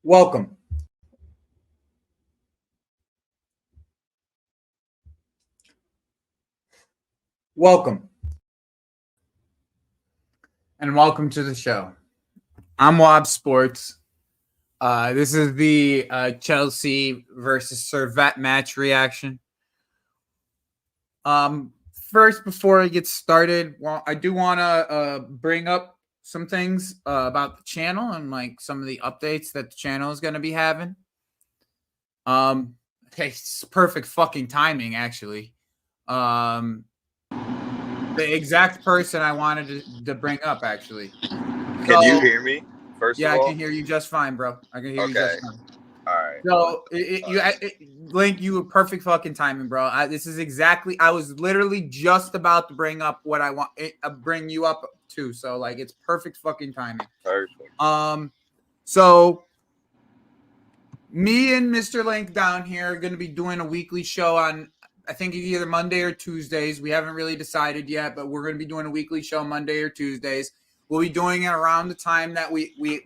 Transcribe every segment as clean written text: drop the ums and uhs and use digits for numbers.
Welcome. Welcome. And welcome to the show. I'm Wob Sports. This is the Chelsea versus Servette match reaction. First, before I get started, I do want to bring up some things about the channel and like some of the updates that the channel is going to be having. Okay, it's perfect fucking timing, actually. The exact person I wanted to bring up, actually. Can you hear me? First Yeah, of all, I can hear you just fine, bro. I can hear you just fine. All right. So, Link, you were perfect fucking timing, bro. This is exactly. I was literally just about to bring up what I want. Bring you up to. So, like, it's perfect fucking timing. Perfect. So me and Mr. Link down here are going to be doing a weekly show on, I think, either Monday or Tuesdays. We haven't really decided yet, but we're going to be doing a weekly show Monday or Tuesdays. We'll be doing it around the time that we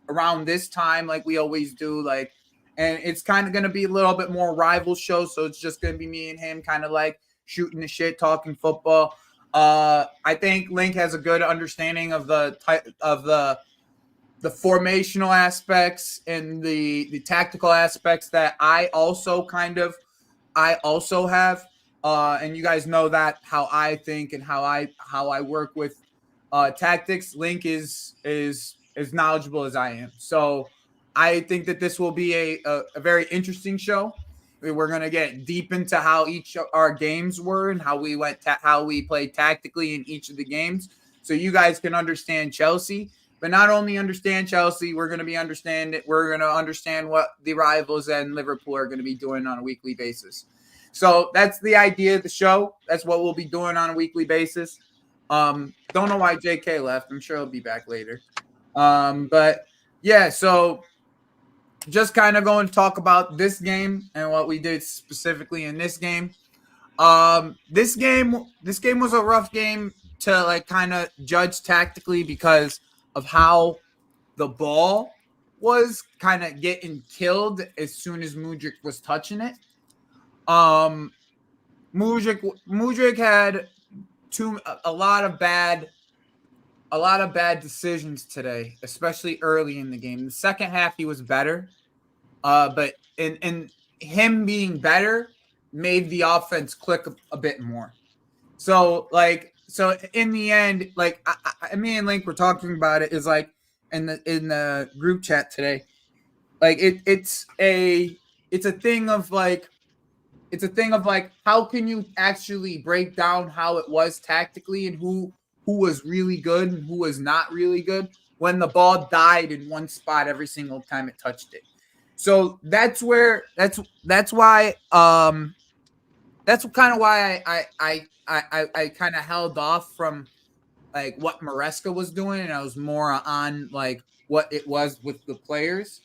around this time, like we always do, like, and it's kind of going to be a little bit more rival show. So it's just going to be me and him kind of like shooting the shit, talking football. I think Link has a good understanding of the type of the formational aspects and the tactical aspects that I also have. And you guys know that how I think and how I work with tactics. Link is as knowledgeable as I am. So I think that this will be a very interesting show. We're gonna get deep into how each of our games were and how we how we played tactically in each of the games, so you guys can understand Chelsea. But not only understand Chelsea, we're going to understand what the rivals and Liverpool are going to be doing on a weekly basis. So that's the idea of the show. That's what we'll be doing on a weekly basis. Don't know why JK left. I'm sure he'll be back later. But yeah, so just kind of going to talk about this game and what we did specifically in this game. This game was a rough game to like kind of judge tactically because of how the ball was kind of getting killed as soon as Mudryk was touching it. Mudryk had a lot of bad decisions today, especially early in the game. In the second half, he was better, but in him being better made the offense click a bit more. So in the end, like me and Link were talking about it, is like in the group chat today, like it's a thing of like how can you actually break down how it was tactically and who was really good and who was not really good when the ball died in one spot every single time it touched it. So that's why that's kind of why I kind of held off from like what Maresca was doing, and I was more on like what it was with the players.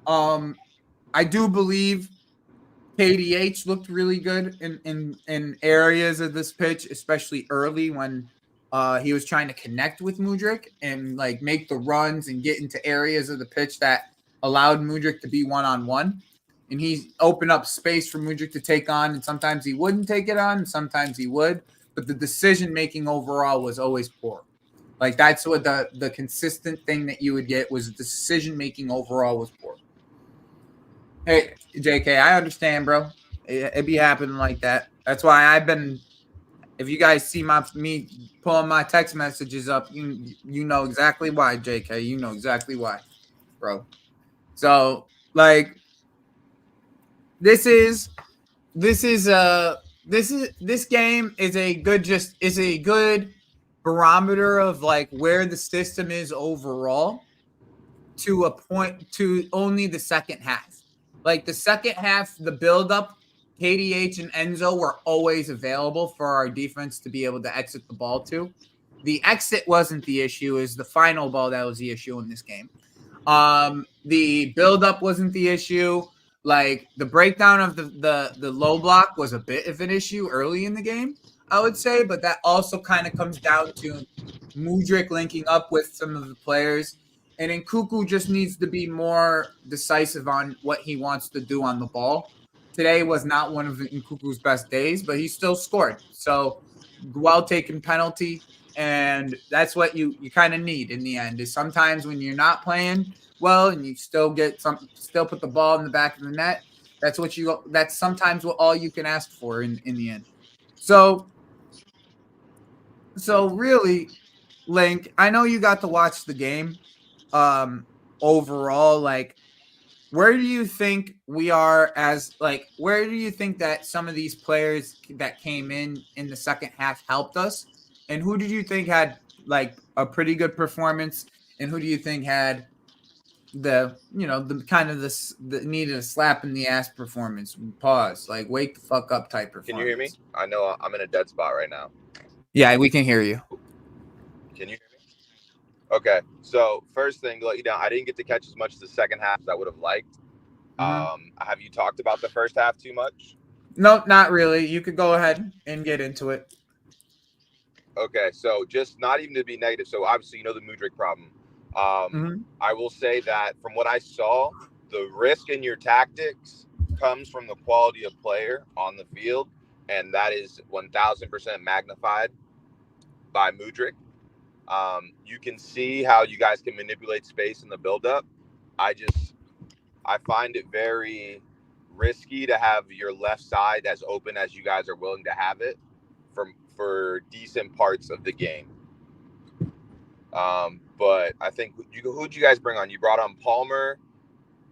I do believe KDH looked really good in areas of this pitch, especially early when he was trying to connect with Mudryk and like make the runs and get into areas of the pitch that allowed Mudryk to be one-on-one. And he opened up space for Mudryk to take on, and sometimes he wouldn't take it on, and sometimes he would. But the decision-making overall was always poor. Like, that's what the consistent thing that you would get was the decision-making overall was poor. Hey, JK, I understand, bro. It be happening like that. That's why I've been – if you guys see me pulling my text messages up, you know exactly why, JK. You know exactly why, bro. So, like – This game is a good barometer of like where the system is overall to a point to only the second half. Like the second half, the buildup, KDH and Enzo were always available for our defense to be able to exit the ball to. The exit wasn't the issue, is the final ball that was the issue in this game. The buildup wasn't the issue. Like the breakdown of the low block was a bit of an issue early in the game, I would say, but that also kind of comes down to Mudryk linking up with some of the players And Nkunku just needs to be more decisive on what he wants to do on the ball. Today was not one of Nkunku's best days, but he still scored. So well taken penalty. And that's what you kind of need in the end is sometimes when you're not playing well and you still put the ball in the back of the net. That's sometimes what all you can ask for in the end. So really, Link, I know you got to watch the game. Overall, like, where do you think we are where do you think that some of these players that came in the second half helped us? And who did you think had like a pretty good performance? And who do you think had the kind of the needed a slap in the ass performance? Pause, like wake the fuck up type performance. Can you hear me? I know I'm in a dead spot right now. Yeah, we can hear you. Can you hear me? Okay, so first thing, to let you down, I didn't get to catch as much of the second half as I would have liked. Have you talked about the first half too much? No, not really. You could go ahead and get into it. Okay, so just not even to be negative. So obviously, the Mudryk problem. I will say that from what I saw, the risk in your tactics comes from the quality of player on the field, and that is 1,000% magnified by Mudryk. You can see how you guys can manipulate space in the buildup. I find it very risky to have your left side as open as you guys are willing to have it for decent parts of the game. But I think who'd you guys bring on? You brought on Palmer.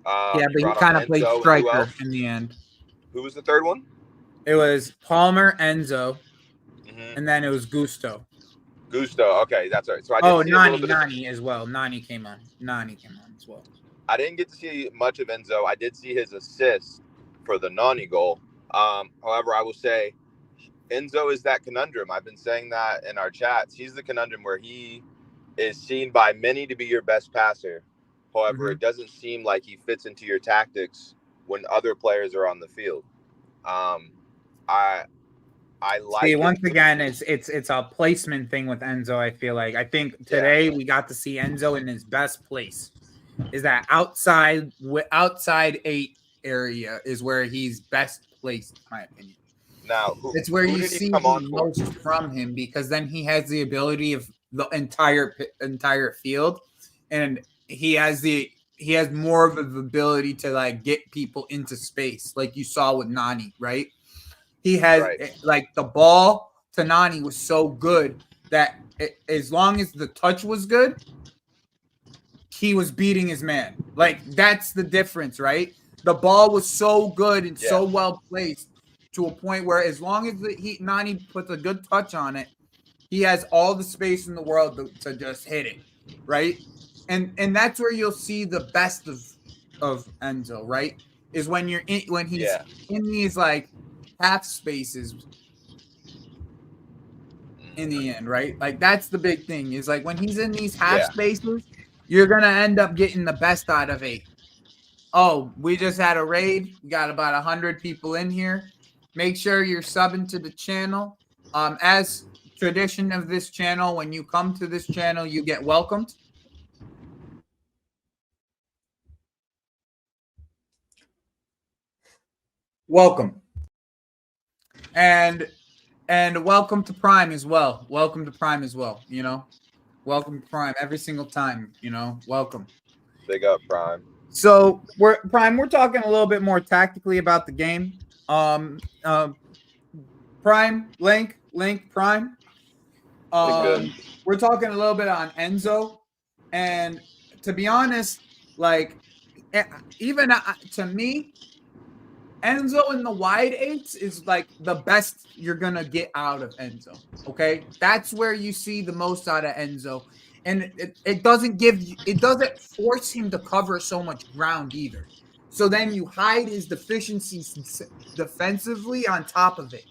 Yeah, but he kind of played striker in the end. Who was the third one? It was Palmer, Enzo, and then it was Gusto. Okay, that's right. So I didn't see Nani as well. Nani came on as well. I didn't get to see much of Enzo. I did see his assist for the Nani goal. However, I will say Enzo is that conundrum. I've been saying that in our chats. He's the conundrum where he is seen by many to be your best passer. However, it doesn't seem like he fits into your tactics when other players are on the field. I like. See, once again, it's a placement thing with Enzo. I feel like I think today we got to see Enzo in his best place. Is that outside 8 area is where he's best placed, in my opinion. Now, it's where you see the most from him because then he has the ability of the entire field, and he has more of an ability to like get people into space, like you saw with Nani, right? He has like the ball to Nani was so good that as long as the touch was good, he was beating his man. Like that's the difference, right? The ball was so good and so well placed to a point where as long as Nani puts a good touch on it, he has all the space in the world to just hit it, right? And that's where you'll see the best of Enzo, right? Is when he's in these like half spaces in the end, right? Like that's the big thing is like when he's in these half spaces, you're gonna end up getting the best out of 8. Oh, we just had a raid. We got about 100 people in here. Make sure you're subbing to the channel. As tradition of this channel, when you come to this channel, you get welcomed. Welcome. And welcome to Prime as well. Welcome to Prime as well, Welcome to Prime every single time, Welcome. Big up, Prime. So we're talking a little bit more tactically about the game. Prime, Link, Prime. We're talking a little bit on Enzo, and to be honest, like even to me, Enzo in the wide 8s is like the best you're gonna get out of Enzo. Okay, that's where you see the most out of Enzo, and it doesn't force him to cover so much ground either. So then you hide his deficiencies defensively on top of it.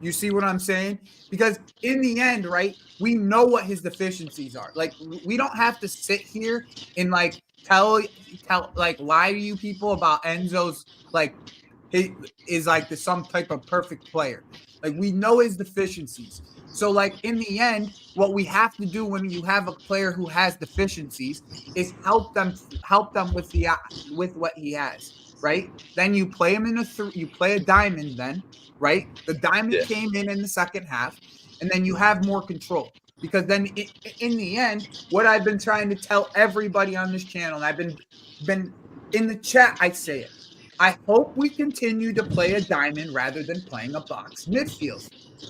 You see what I'm saying? Because in the end, right, we know what his deficiencies are. Like we don't have to sit here and like tell lie to you people about Enzo's like. He is like some type of perfect player. Like we know his deficiencies. So, like, in the end, what we have to do when you have a player who has deficiencies is help them with what he has, right? Then you play him you play a diamond then, right? The diamond came in the second half, and then you have more control. Because then in the end, what I've been trying to tell everybody on this channel, and I've been in the chat, I say it. I hope we continue to play a diamond rather than playing a box midfield.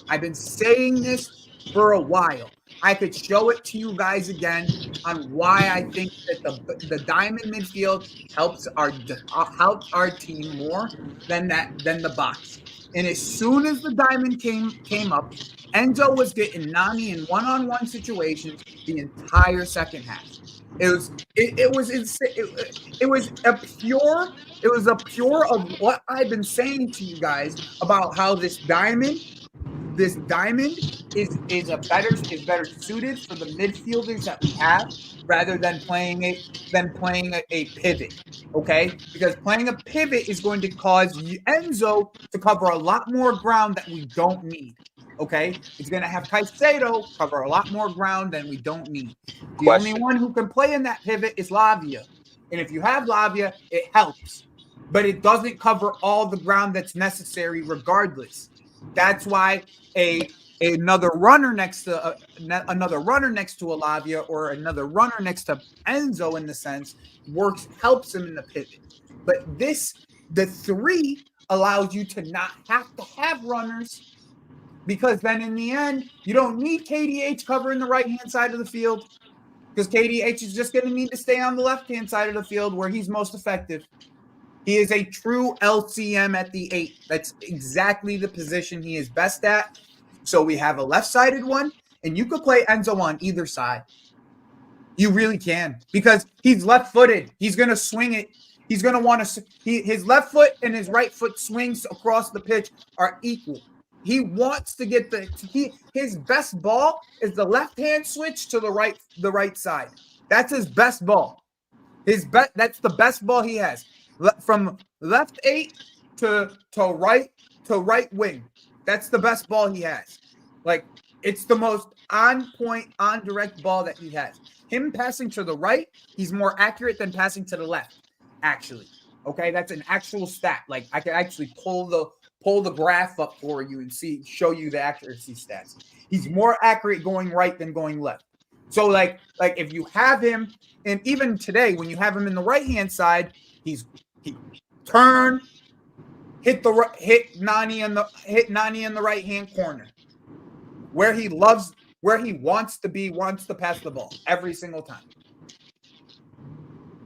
I've been saying this for a while. I could show it to you guys again on why I think that the diamond midfield helps our team more than the box. And as soon as the diamond came up, Enzo was getting Nani in one-on-one situations the entire second half. It was a pure of what I've been saying to you guys about how this diamond is better suited for the midfielders that we have rather than playing a pivot. Okay, because playing a pivot is going to cause Enzo to cover a lot more ground that we don't need. Okay, it's going to have Caicedo cover a lot more ground than we don't need. The only one who can play in that pivot is Lavia, and if you have Lavia, it helps, but it doesn't cover all the ground that's necessary regardless. That's why another runner next to Alavia or another runner next to Enzo in the sense helps him in the pivot. But the 3 allows you to not have to have runners, because then in the end you don't need KDH covering the right hand side of the field, because KDH is just going to need to stay on the left hand side of the field where he's most effective. He is a true LCM at the 8. That's exactly the position he is best at. So we have a left-sided one, and you could play Enzo on either side. You really can, because he's left-footed. He's going to swing it. He's going to want to – his left foot and his right foot swings across the pitch are equal. He wants to get his best ball is the left-hand switch to the right side. That's his best ball. That's the best ball he has. From left 8 to right wing. That's the best ball he has. Like, it's the most on point, on direct ball that he has. Him passing to the right, he's more accurate than passing to the left, actually. Okay, that's an actual stat. Like, I can actually pull the graph up for you and show you the accuracy stats. He's more accurate going right than going left. So like if you have him, and even today when you have him in the right hand side, he turn, hit Nani in the right hand corner, where he wants to pass the ball every single time.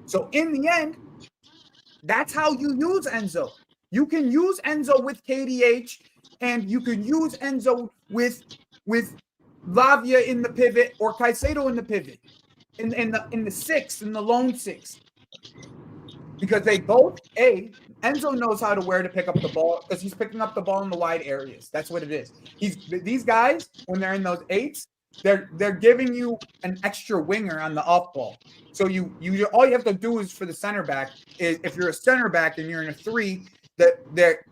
So in the end, that's how you use Enzo. You can use Enzo with KDH, and you can use Enzo with Lavia in the pivot or Caicedo in the pivot, in the 6, in the lone 6, because they both Enzo knows where to pick up the ball, because he's picking up the ball in the wide areas. That's what it is. These guys, when they're in those 8s, they're giving you an extra winger on the off ball. So you all you have to do is, for the center back, is if you're a center back and you're in a 3,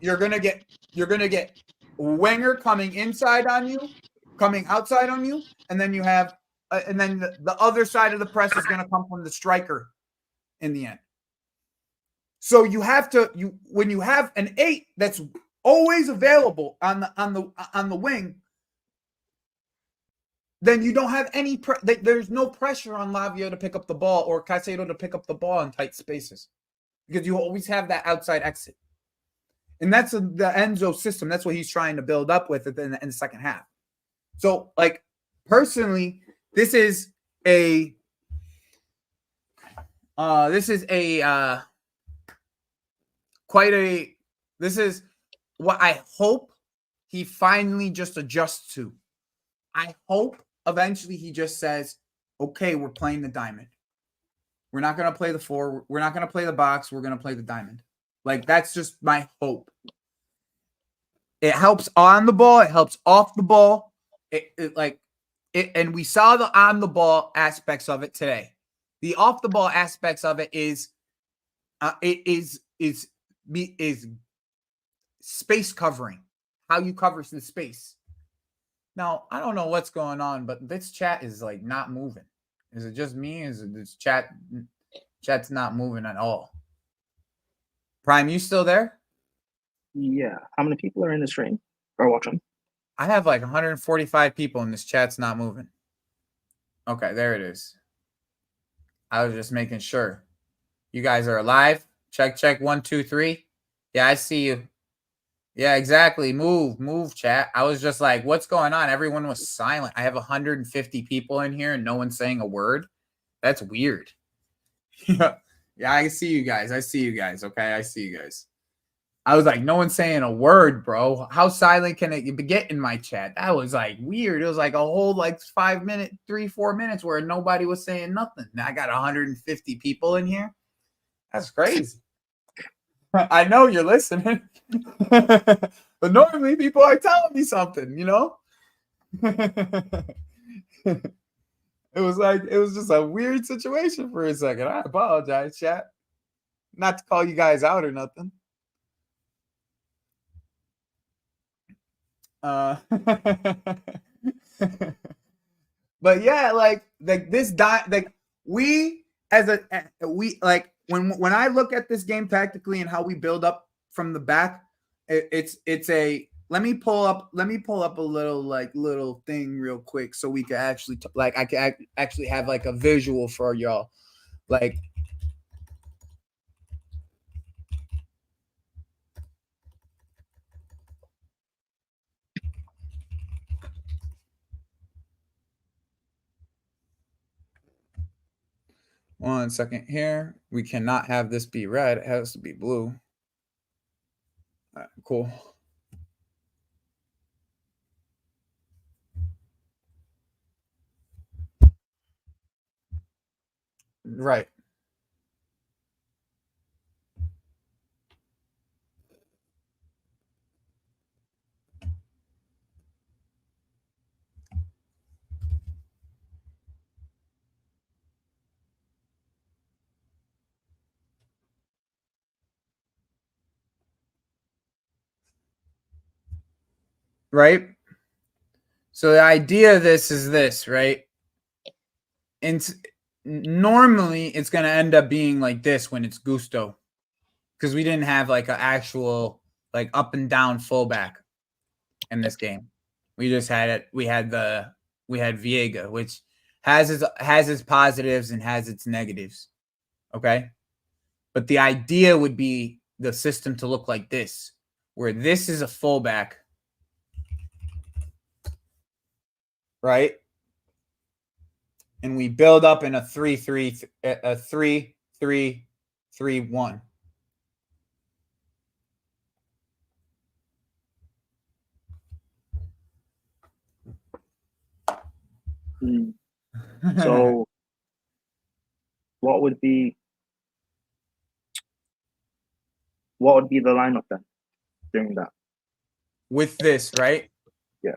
you're gonna get winger coming inside on you, coming outside on you, and then you have and then the other side of the press is going to come from the striker in the end. So when you have an 8 that's always available on the wing, then you don't have there's no pressure on Lavia to pick up the ball or Caicedo to pick up the ball in tight spaces, because you always have that outside exit. And that's the Enzo system. That's what he's trying to build up with in the second half. So, like, personally, this is what I hope he finally just adjusts to. I hope eventually he just says, okay, we're playing the diamond. We're not going to play the 4. We're not going to play the box. We're going to play the diamond. Like, that's just my hope. It helps on the ball. It helps off the ball. And we saw the on the ball aspects of it today. The off the ball aspects of it is space covering. How you cover the space. Now, I don't know what's going on, but this chat is like not moving. Is it just me? Is it this chat's not moving at all? Prime, you still there? Yeah. How many people are in the stream or watching? I have like 145 people and this chat's not moving. Okay, there it is. I was just making sure. You guys are alive? Check, 1, 2, 3. Yeah, I see you. Yeah, exactly. Move, chat. I was just like, what's going on? Everyone was silent. I have 150 people in here and no one's saying a word. That's weird. Yeah, I see you guys. Okay, I see you guys. I was like, no one's saying a word, bro. How silent can it get in my chat? That was like weird. It was like a whole like 5 minute, 3-4 minutes where nobody was saying nothing. Now I got 150 people in here. That's crazy. I know you're listening. But normally people are telling me something, you know? It was just a weird situation for a second. I apologize, chat. Not to call you guys out or nothing. But yeah, like this we as a we like when I look at this game tactically and how we build up from the back, it's a let me pull up a little thing real quick so we can actually like I can actually have like a visual for y'all. Like one second here. We cannot have this be red. It has to be blue. All right, cool. Right. Right. So the idea of this is this, right? And normally it's going to end up being like this when it's Gusto, because we didn't have like an actual like up and down fullback in this game. We just had it. We had Viega, which has its positives and has its negatives. Okay, but the idea would be the system to look like this, where this is a fullback, right? And we build up in a 3-3, a 3-3-3-1. So what would be the lineup then during that? With this, right? Yeah.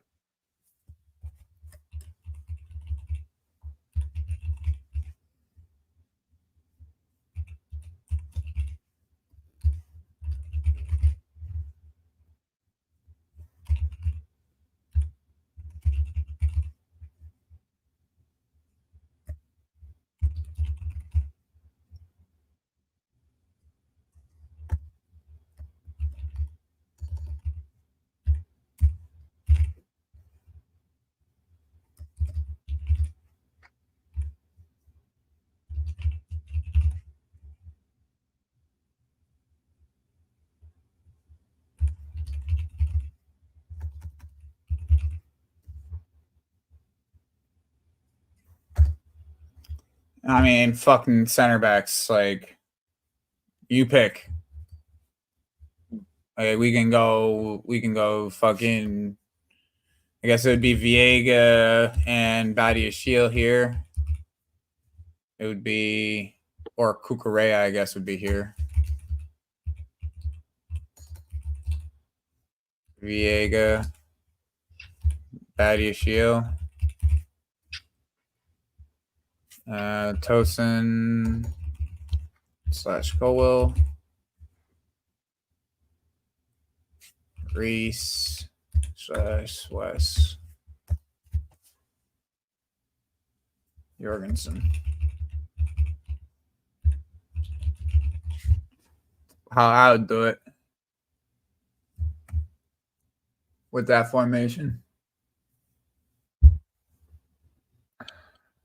I mean, fucking center backs, like, you pick. Okay, we can go fucking, I guess it would be Viega and Badiashile here. It would be, or Cucurella, I guess, would be here. Viega, Badiashile. Tosin / Colwell. Reese / Wes. Jorgensen. How I would do it with that formation.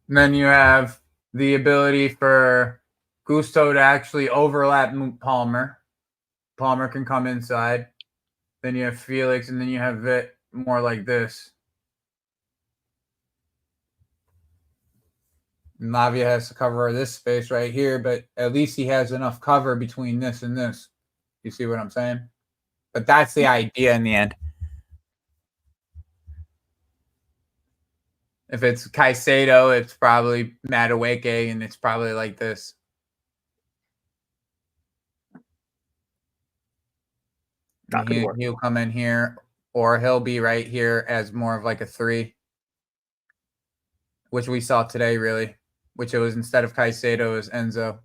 And then you have the ability for Gusto to actually overlap Palmer. Palmer can come inside. Then you have Felix, and then you have it more like this. And Lavia has to cover this space right here, but at least he has enough cover between this and this. You see what I'm saying? But that's the idea in the end. If it's Caicedo, it's probably Madueke, and it's probably like this. He'll come in here, or he'll be right here as more of like a 3, which we saw today, really. Which it was instead of Caicedo, it was Enzo.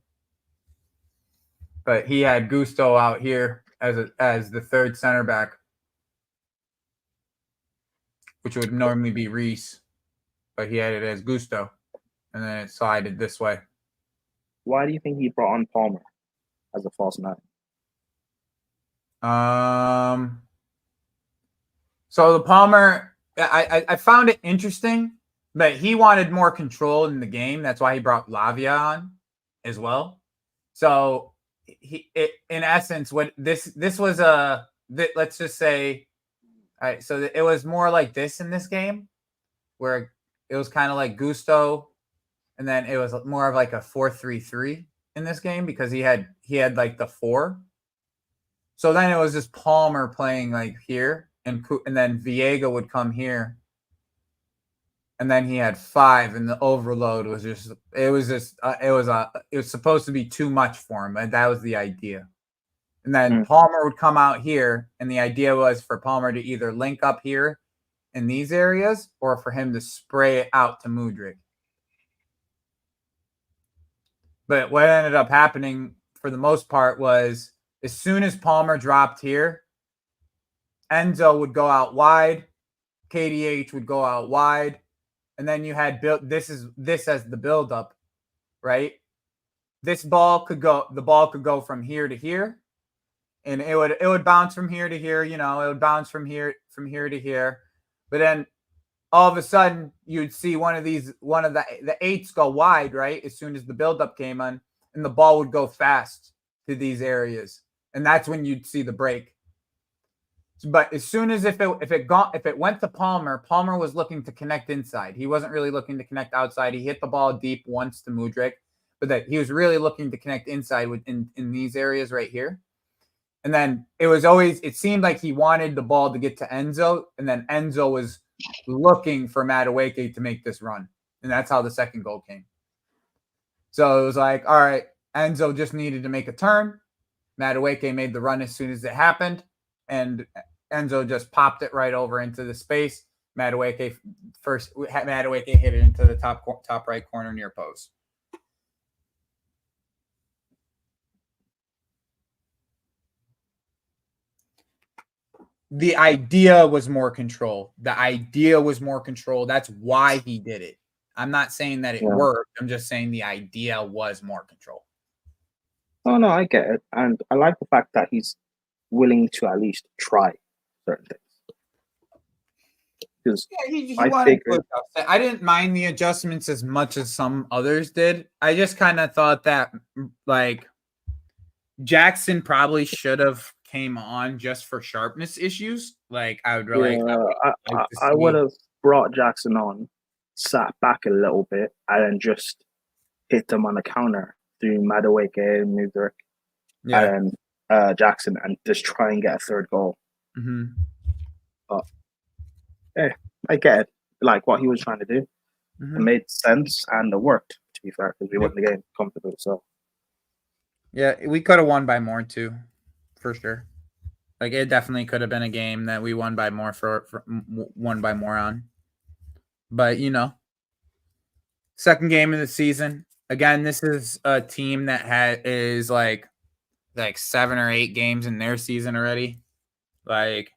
But he had Gusto out here as the third center back, which would normally be Reese, but he had it as Gusto, and then it slided this way. Why do you think he brought on Palmer as a false 9? So the Palmer, I found it interesting, but he wanted more control in the game. That's why he brought Lavia on as well. So in essence, what this was let's just say, all right. So it was more like this in this game, where it was kind of like Gusto, and then it was more of like a 4-3-3 in this game because he had like the 4. So then it was just Palmer playing like here, and then Viega would come here, and then he had 5, and the overload was just it was supposed to be too much for him, and that was the idea. And then Palmer would come out here, and the idea was for Palmer to either link up here in these areas or for him to spray it out to Mudryk. But what ended up happening for the most part was, as soon as Palmer dropped here, Enzo would go out wide, KDH would go out wide, and then you had this as the buildup, right? The ball could go from here to here, and it would bounce from here to here, it would bounce from here to here. But then all of a sudden you'd see one of the 8s go wide, right? As soon as the buildup came on, and the ball would go fast to these areas. And that's when you'd see the break. But as soon as if it went to Palmer, Palmer was looking to connect inside. He wasn't really looking to connect outside. He hit the ball deep once to Mudryk, but that he was really looking to connect inside in these areas right here. And then it seemed like he wanted the ball to get to Enzo, and then Enzo was looking for Madueke to make this run. And that's how the second goal came. So it was like, all right, Enzo just needed to make a turn. Madueke made the run as soon as it happened, and Enzo just popped it right over into the space. Madueke hit it into the top right corner near post. The idea was more control. That's why he did it. I'm not saying that it worked. I'm just saying the idea was more control. Oh, no, I get it. And I like the fact that he's willing to at least try certain things. Because I didn't mind the adjustments as much as some others did. I just kind of thought that, like, Jackson probably should have came on just for sharpness issues. Like, I would really I would have brought Jackson on, sat back a little bit, and then just hit them on the counter through Madueke and Mudryk and Jackson, and just try and get a third goal. Mm-hmm. I get it. Like what he was trying to do. Mm-hmm. It made sense and it worked, to be fair, because we won the game comfortably. So yeah, we could have won by more too, for sure. Like, it definitely could have been a game that we won by more won by more on. But second game of the season. Again, this is a team that is like 7 or 8 games in their season already. Like,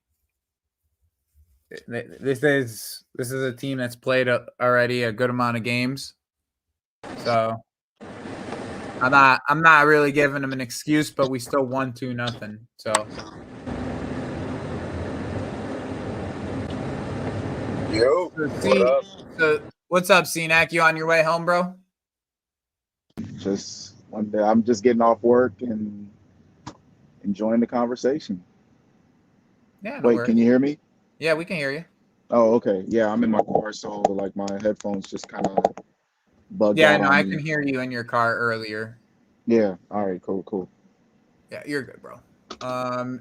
this is a team that's played already a good amount of games. So I'm not really giving them an excuse, but we still won 2-0. So Yo, what up? So what's up, CNAC? You on your way home, bro? Just one day, I'm just getting off work and enjoying the conversation. Yeah. No Wait, worries. can you hear me? Yeah, we can hear you. Oh, okay. Yeah, I'm in my car, so like my headphones just kind of bugged Yeah, out no, on I me. can hear you in your car earlier. Yeah. All right. Cool. Yeah, you're good, bro.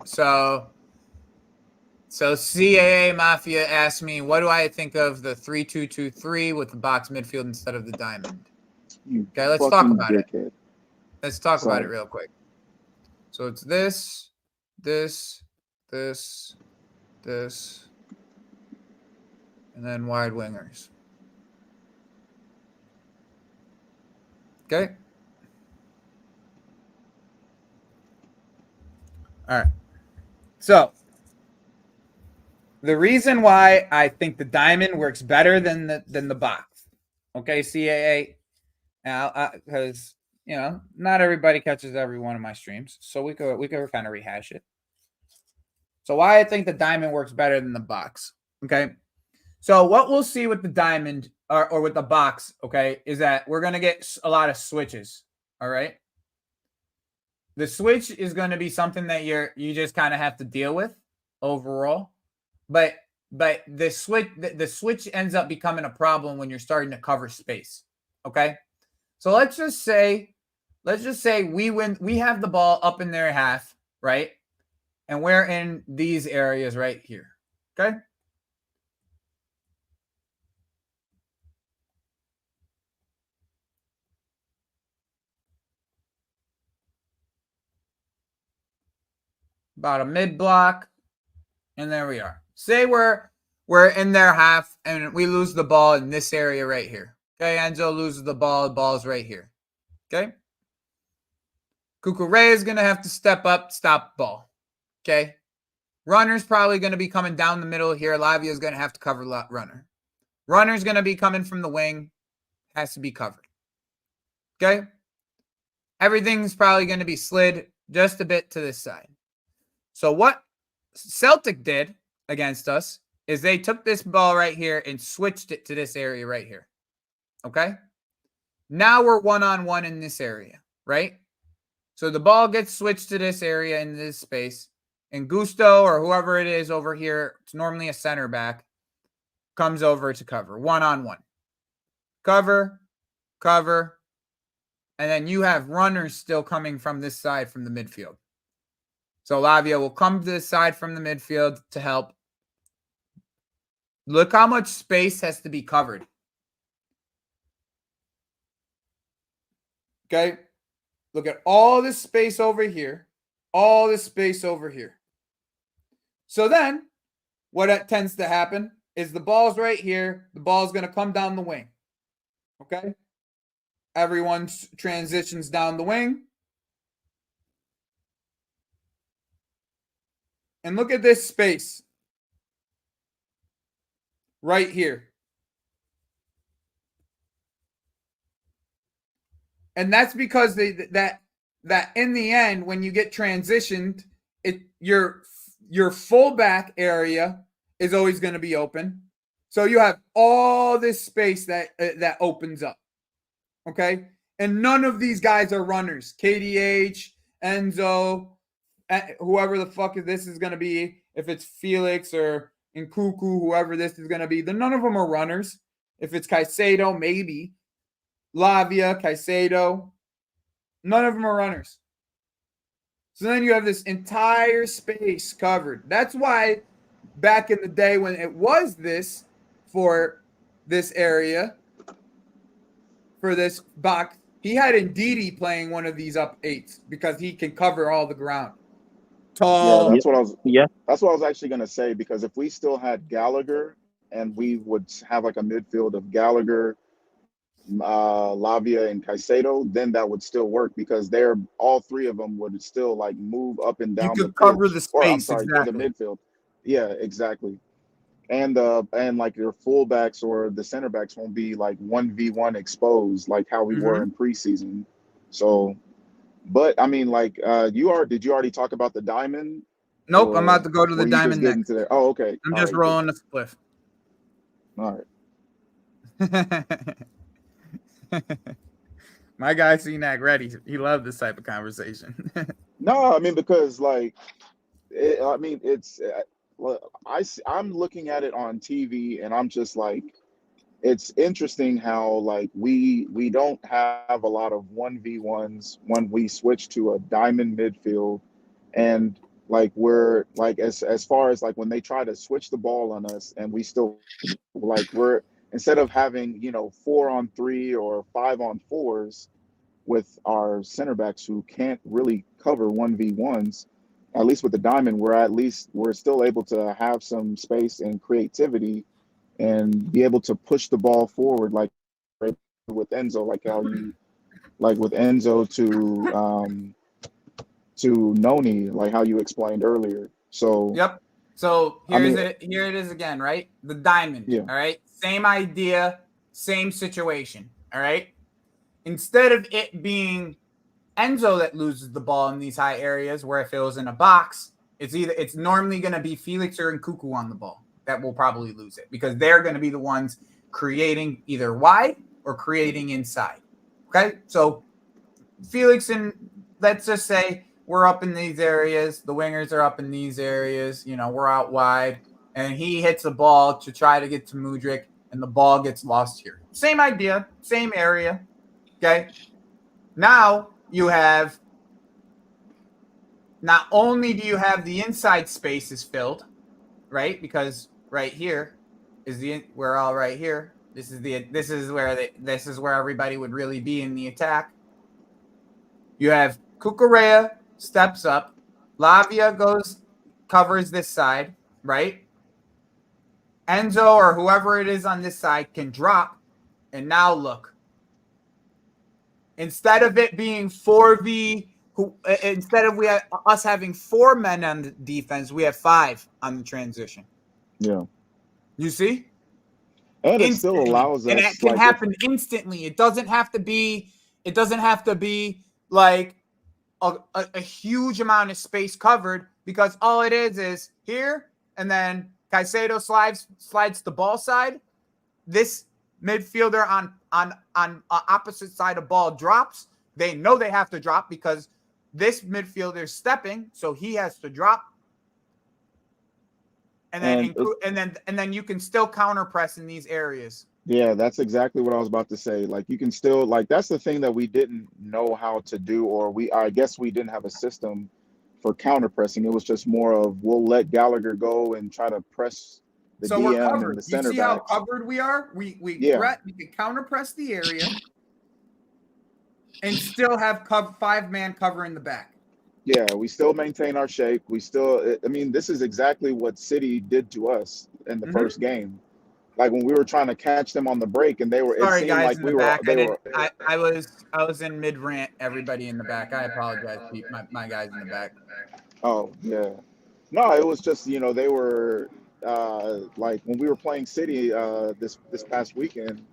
So CAA Mafia asked me, what do I think of the 3-2-2-3 with the box midfield instead of the diamond? You Okay, let's talk fucking about it. dickhead. Let's talk about it Sorry. real quick. So it's this, and then wide wingers. Okay. All right. So the reason why I think the diamond works better than the box, okay, CAA, now because not everybody catches every one of my streams, so we could kind of rehash it. So why I think the diamond works better than the box, okay? So what we'll see with the diamond or with the box, okay, is that we're gonna get a lot of switches. All right. The switch is going to be something that you just kind of have to deal with overall, but the switch ends up becoming a problem when you're starting to cover space. Okay, so let's just say we have the ball up in their half, right, and we're in these areas right here. Okay. About a mid block, and there we are. Say we're in their half and we lose the ball in this area right here. Okay, Enzo loses the ball's right here. Okay. Cucurella is going to have to step up, stop ball. Okay. Runner's probably going to be coming down the middle here. Lavia is going to have to cover runner. Runner's going to be coming from the wing. Has to be covered. Okay. Everything's probably going to be slid just a bit to this side. So what Celtic did against us is they took this ball right here and switched it to this area right here. Okay. Now we're one-on-one in this area, right? So the ball gets switched to this area in this space, and Gusto or whoever it is over here, it's normally a center back, comes over to cover one-on-one. Cover, and then you have runners still coming from this side from the midfield. So Lavia will come to this side from the midfield to help. Look how much space has to be covered. Okay. Look at all this space over here. All this space over here. So then what tends to happen is the ball's right here. The ball's going to come down the wing. Okay. Everyone transitions down the wing. And look at this space right here. And that's because that in the end, when you get transitioned, your fullback area is always going to be open. So you have all this space that opens up. Okay? And none of these guys are runners. KDH, Enzo, whoever the fuck this is going to be, if it's Felix or Nkuku, whoever this is going to be, none of them are runners. If it's Caicedo, maybe. Lavia, Caicedo, none of them are runners. So then you have this entire space covered. That's why back in the day when it was this for this area, for this box, he had Ndidi playing one of these up eights because he can cover all the ground. Tall. Yeah, that's what I was. Yeah, that's what I was actually gonna say, because if we still had Gallagher and we would have like a midfield of Gallagher, Lavia, and Caicedo, then that would still work, because all three of them would still like move up and down You the could cover pitch. the Or I'm space, sorry, exactly. for the midfield. Yeah, exactly. and like your fullbacks or the center backs won't be like 1v1 exposed like how we were in preseason. So, but I mean, like did you already talk about the diamond? Nope, I'm about to go to the you diamond just getting next. to there? Oh, okay. I'm just rolling a spliff. All right. My guy CNAC ready. He loved this type of conversation. No, I mean, because like, it's I'm looking at it on TV and I'm just like, it's interesting how like we don't have a lot of 1v1s when we switch to a diamond midfield, and like we're like as far as like when they try to switch the ball on us and we still like we're instead of having 4-on-3 or 5-on-4s with our center backs who can't really cover 1v1s, at least with the diamond we're still able to have some space and creativity and be able to push the ball forward like with Enzo, like how you like with Enzo to Noni, like how you explained earlier. So yep. So here it is again, right? The diamond. Yeah. All right. Same idea, same situation. All right. Instead of it being Enzo that loses the ball in these high areas, where if it was in a box, it's normally going to be Felix or Nkuku on the ball that will probably lose it because they're going to be the ones creating either wide or creating inside. Okay, so Felix and let's just say we're up in these areas, the wingers are up in these areas, we're out wide, and he hits the ball to try to get to Mudryk, and the ball gets lost here. Same idea, same area. Okay, now you have not only do you have the inside spaces filled, right? Because right here is we're all right here. This is where everybody would really be in the attack. You have Cucurella steps up, Lavia covers this side, right? Enzo or whoever it is on this side can drop, and now look. Instead of it being 4v, instead of us having 4 men on the defense, we have 5 on the transition. Yeah. You see? And it still allows us, and it can happen instantly. It doesn't have to be like a huge amount of space covered, because all it is here, and then Caicedo slides the ball side. This midfielder on opposite side of ball drops. They know they have to drop because this midfielder is stepping, so he has to drop. And then you can still counter press in these areas. Yeah, that's exactly what I was about to say. Like you can still that's the thing that we didn't know how to do, or I guess we didn't have a system for counter pressing. It was just more of we'll let Gallagher go and try to press the DM we're covered. and the center backs. You see how covered we are? We can counter press the area and still have 5-man cover in the back. Yeah, we still maintain our shape. This is exactly what City did to us in the first game. Like when we were trying to catch them on the break, and they were. Sorry, it seemed guys, like we were. I was in mid rant. Everybody in the back. I apologize, my guys in the back. Oh yeah, no, it was just they were like when we were playing City this past weekend.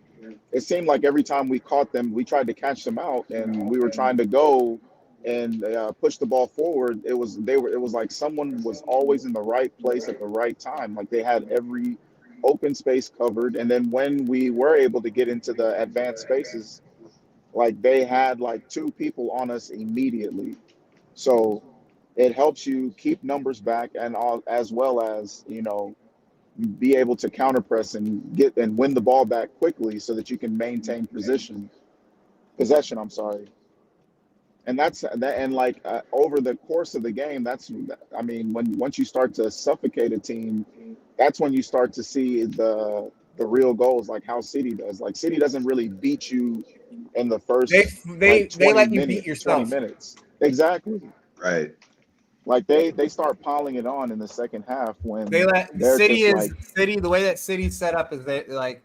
It seemed like every time we caught them, we tried to catch them out, and we were trying to go and push the ball forward. It was like someone was always in the right place at the right time. Like they had every open space covered, and then when we were able to get into the advanced spaces, like they had like 2 people on us immediately. So it helps you keep numbers back, and as well as be able to counter press and get and win the ball back quickly so that you can maintain possession. I'm sorry. And that's that. And like over the course of the game, once you start to suffocate a team, that's when you start to see the real goals, like how City does. Like City doesn't really beat you in the first. They let you beat yourself. 20 minutes. Exactly. Right. Like they start piling it on in the second half when they let City. The way that City's set up is they like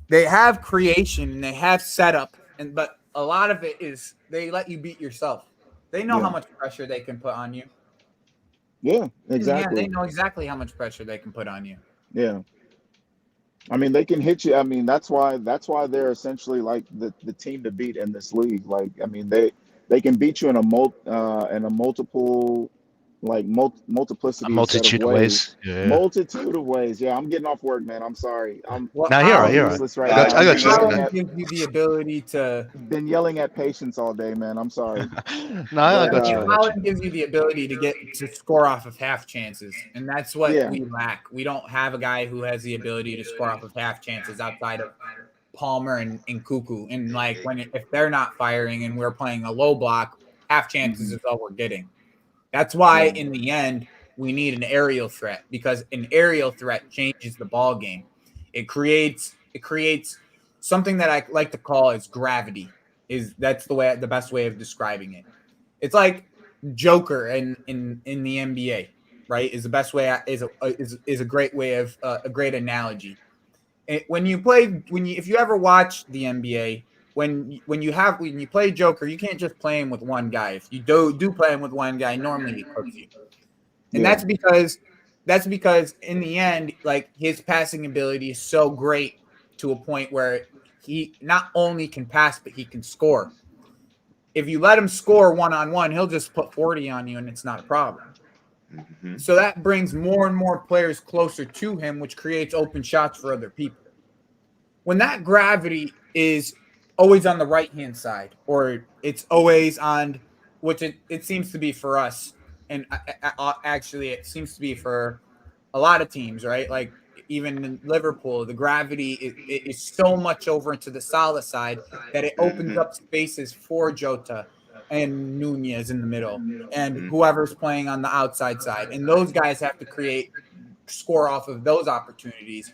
they have creation and they have setup, but a lot of it is they let you beat yourself. They know how much pressure they can put on you. Yeah, exactly. Yeah, they know exactly how much pressure they can put on you. Yeah. I mean, they can hit you. I mean, that's why they're essentially like the team to beat in this league. Like, I mean, they can beat you in a multiple A multiplicity set of multitude of ways. ways. Yeah. Multitude of ways. Yeah, I'm getting off work, man. I'm sorry. Well, No, you're right. You're right. Useless right I got, now. I you got do you. know Haaland that. gives you the ability to. Been yelling at patience all day, man. I'm sorry. No, I But got you. I got you. Haaland gives you the ability to score off of half chances, and that's what Yeah. we lack. We don't have a guy who has the ability to score off of half chances outside of Palmer and Cuckoo. And like if they're not firing and we're playing a low block, half chances is all we're getting. That's why Yeah. in the end we need an aerial threat, because an aerial threat changes the ball game. It creates something that I like to call as gravity. That's the best way of describing it. It's like Joker in the NBA, right? Is the best way is a great way of a great analogy. If you ever watch the NBA, when you play Joker, you can't just play him with one guy. If you do play him with one guy, normally he cooks you. And Yeah. that's because in the end, like, his passing ability is so great to a point where he not only can pass, but he can score. If you let him score one-on-one, he'll just put 40 on you and it's not a problem. Mhm. So that brings more and more players closer to him, which creates open shots for other people. When that gravity is always on the right-hand side, or it's always on, which it seems to be for us, and actually it seems to be for a lot of teams, right? Like even in Liverpool, the gravity is so much over into the Salah side that it opens up spaces for Jota and Nunez in the middle and whoever's playing on the outside side. And those guys have to score off of those opportunities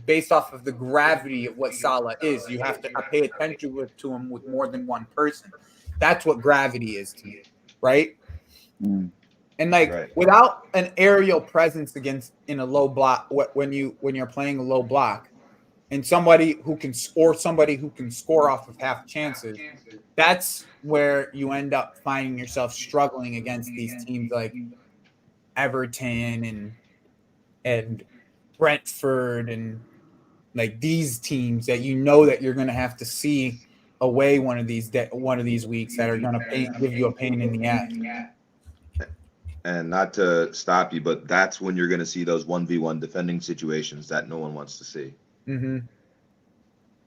based off of the gravity of what Salah is. You have to pay attention to him with more than one person. That's what gravity is to me, right? Mm. And like without an aerial presence in a low block, when you're playing a low block, and somebody who can score off of half chances, that's where you end up finding yourself struggling against these teams like Everton and Brentford and like these teams that you know that you're going to have to see away one of these weeks that are going to give you a pain in the ass. And not to stop you, but that's when you're going to see those 1v1 defending situations that no one wants to see. Mm-hmm.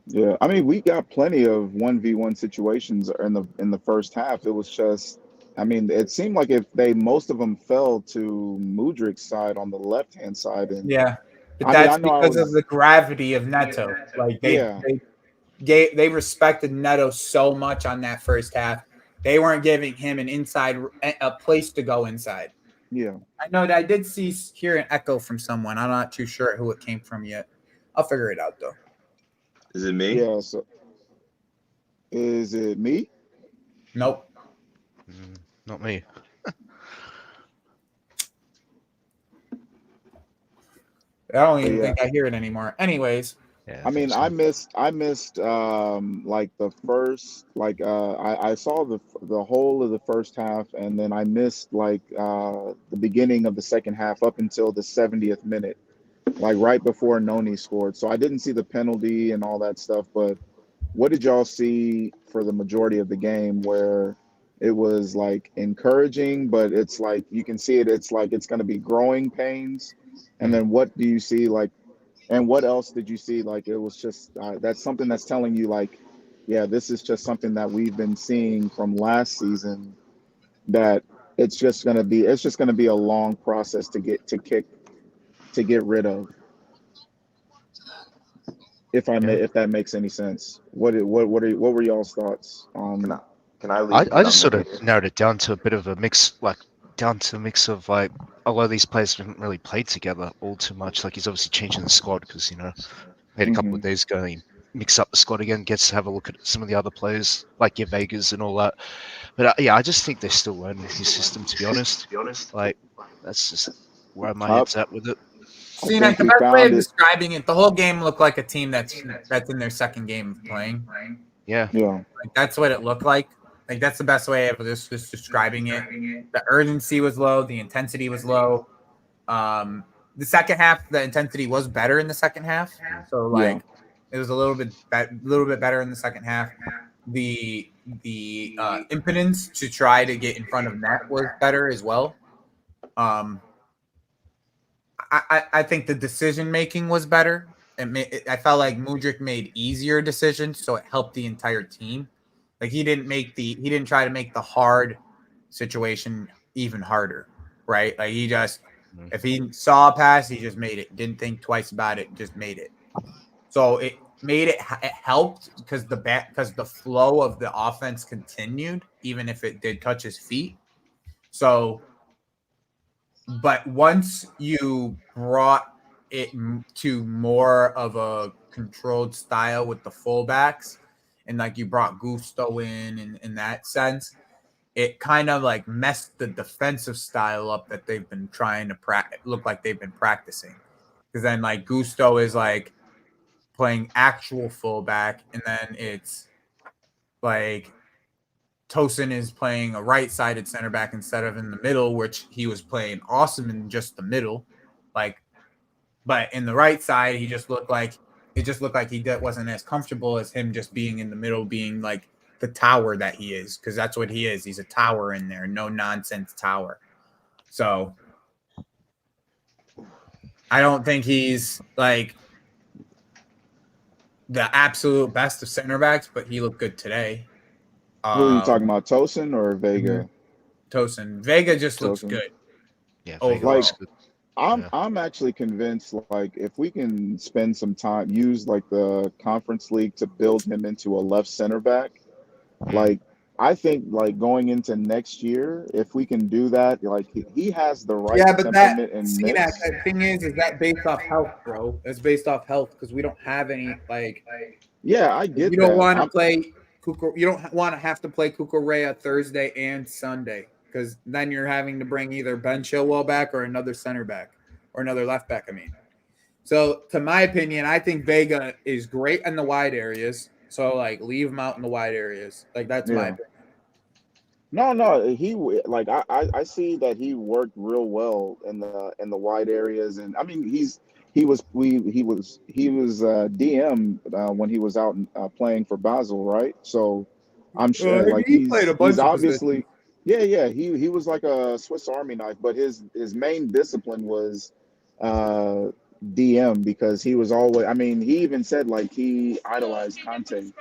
Yeah, I mean, we got plenty of 1v1 situations in the first half. It was just, I mean, it seemed like most of them fell to Mudryk's side on the left-hand side. And yeah, but I that's because of the gravity of Neto. Like they respected Neto so much on that first half. They weren't giving him a place to go inside. Yeah. I know that I did hear an echo from someone. I'm not too sure who it came from yet. I'll figure it out though. Is it me? Yeah. So, is it me? Nope. Not me. I don't even think I hear it anymore. Anyways. Yeah, I mean, I missed like the first, like I saw the whole of the first half, and then I missed like the beginning of the second half up until the 70th minute, like right before Noni scored. So I didn't see the penalty and all that stuff. But what did y'all see for the majority of the game where it was like encouraging, but it's like you can see it's like it's going to be growing pains? And then what do you see like? And what else did you see? Like, it was just, that's something that's telling you like, yeah, this is just something that we've been seeing from last season, that it's just going to be a long process to get rid of. If that makes any sense. What were y'all's thoughts on? Can I leave? I just sort of narrowed it down to a bit of a mix, like a lot of these players haven't really played together all too much. Like, he's obviously changing the squad because, made a couple of days ago, he mix up the squad again, gets to have a look at some of the other players, like your Vegas and all that. But I just think they're still learning his system, to be honest. Like, that's just where my head's at with it. See, the best way of describing it, the whole game looked like a team that's in their second game of playing. Yeah. Like, that's what it looked like. Like that's the best way of just describing it. The urgency was low, the intensity was low. The second half, the intensity was better in the second half. So like it was a little bit better in the second half. The impotence to try to get in front of net was better as well. I think the decision making was better. I felt like Mudryk made easier decisions, so it helped the entire team. Like he didn't try to make the hard situation even harder, right? Like he just if he saw a pass, he just made it. Didn't think twice about it, just made it. So it helped because the flow of the offense continued, even if it did touch his feet. So, but once you brought it to more of a controlled style with the fullbacks, and like you brought Gusto in that sense, it kind of like messed the defensive style up that they've been trying to look like they've been practicing. Because then like Gusto is like playing actual fullback, and then it's like Tosin is playing a right-sided center back instead of in the middle, which he was playing awesome in just the middle. Like, but in the right side, he just looked like he wasn't as comfortable as him just being in the middle, being like the tower that he is, because that's what he is. He's a tower in there, no nonsense tower. So I don't think he's like the absolute best of center backs, but he looked good today. Who are you talking about, Tosin or Vega? Tosin. Vega just looks good. Yeah, Vega looks good. I'm actually convinced, like, if we can spend some time, use like the Conference League to build him into a left center back, like I think like going into next year, if we can do that, like he has the right temperament and mix. The thing is that based off health, bro. It's based off health because we don't have any like. Yeah, I get. You don't want to play Cuco. You don't want to have to play Cucurella Thursday and Sunday because then you're having to bring either Ben Chilwell back or another center back or another left back. I mean, so to my opinion, I think Vega is great in the wide areas. So like leave him out in the wide areas. Like that's my opinion. No, he like I see that he worked real well in the wide areas, and I mean he was DM when he was out playing for Basel, right? So I'm sure like he played a bunch he's of obviously he was like a Swiss Army knife, but his main discipline was DM because he was always. I mean, he even said like he idolized Conte.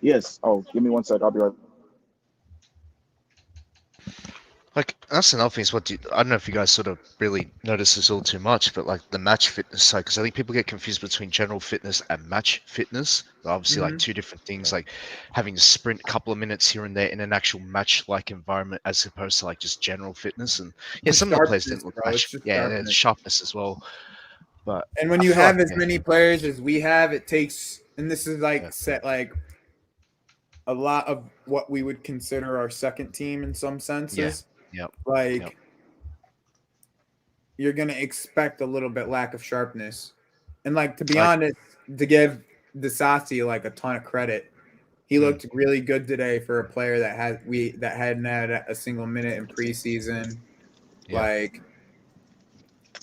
Yes. Oh, give me 1 sec. I'll be right. Like that's another thing. Is I don't know if you guys sort of really notice this all too much, but like the match fitness side, because I think people get confused between general fitness and match fitness. They're obviously like two different things. Like having to sprint a couple of minutes here and there in an actual match-like environment, as opposed to like just general fitness. And yeah, some of the players didn't look match. Yeah, there's sharpness as well. But and when you have as many players as we have, it takes, and this is like set like a lot of what we would consider our second team in some senses. You're gonna expect a little bit lack of sharpness, and like to be honest, to give Disasi like a ton of credit, he looked really good today for a player that hadn't had a single minute in preseason.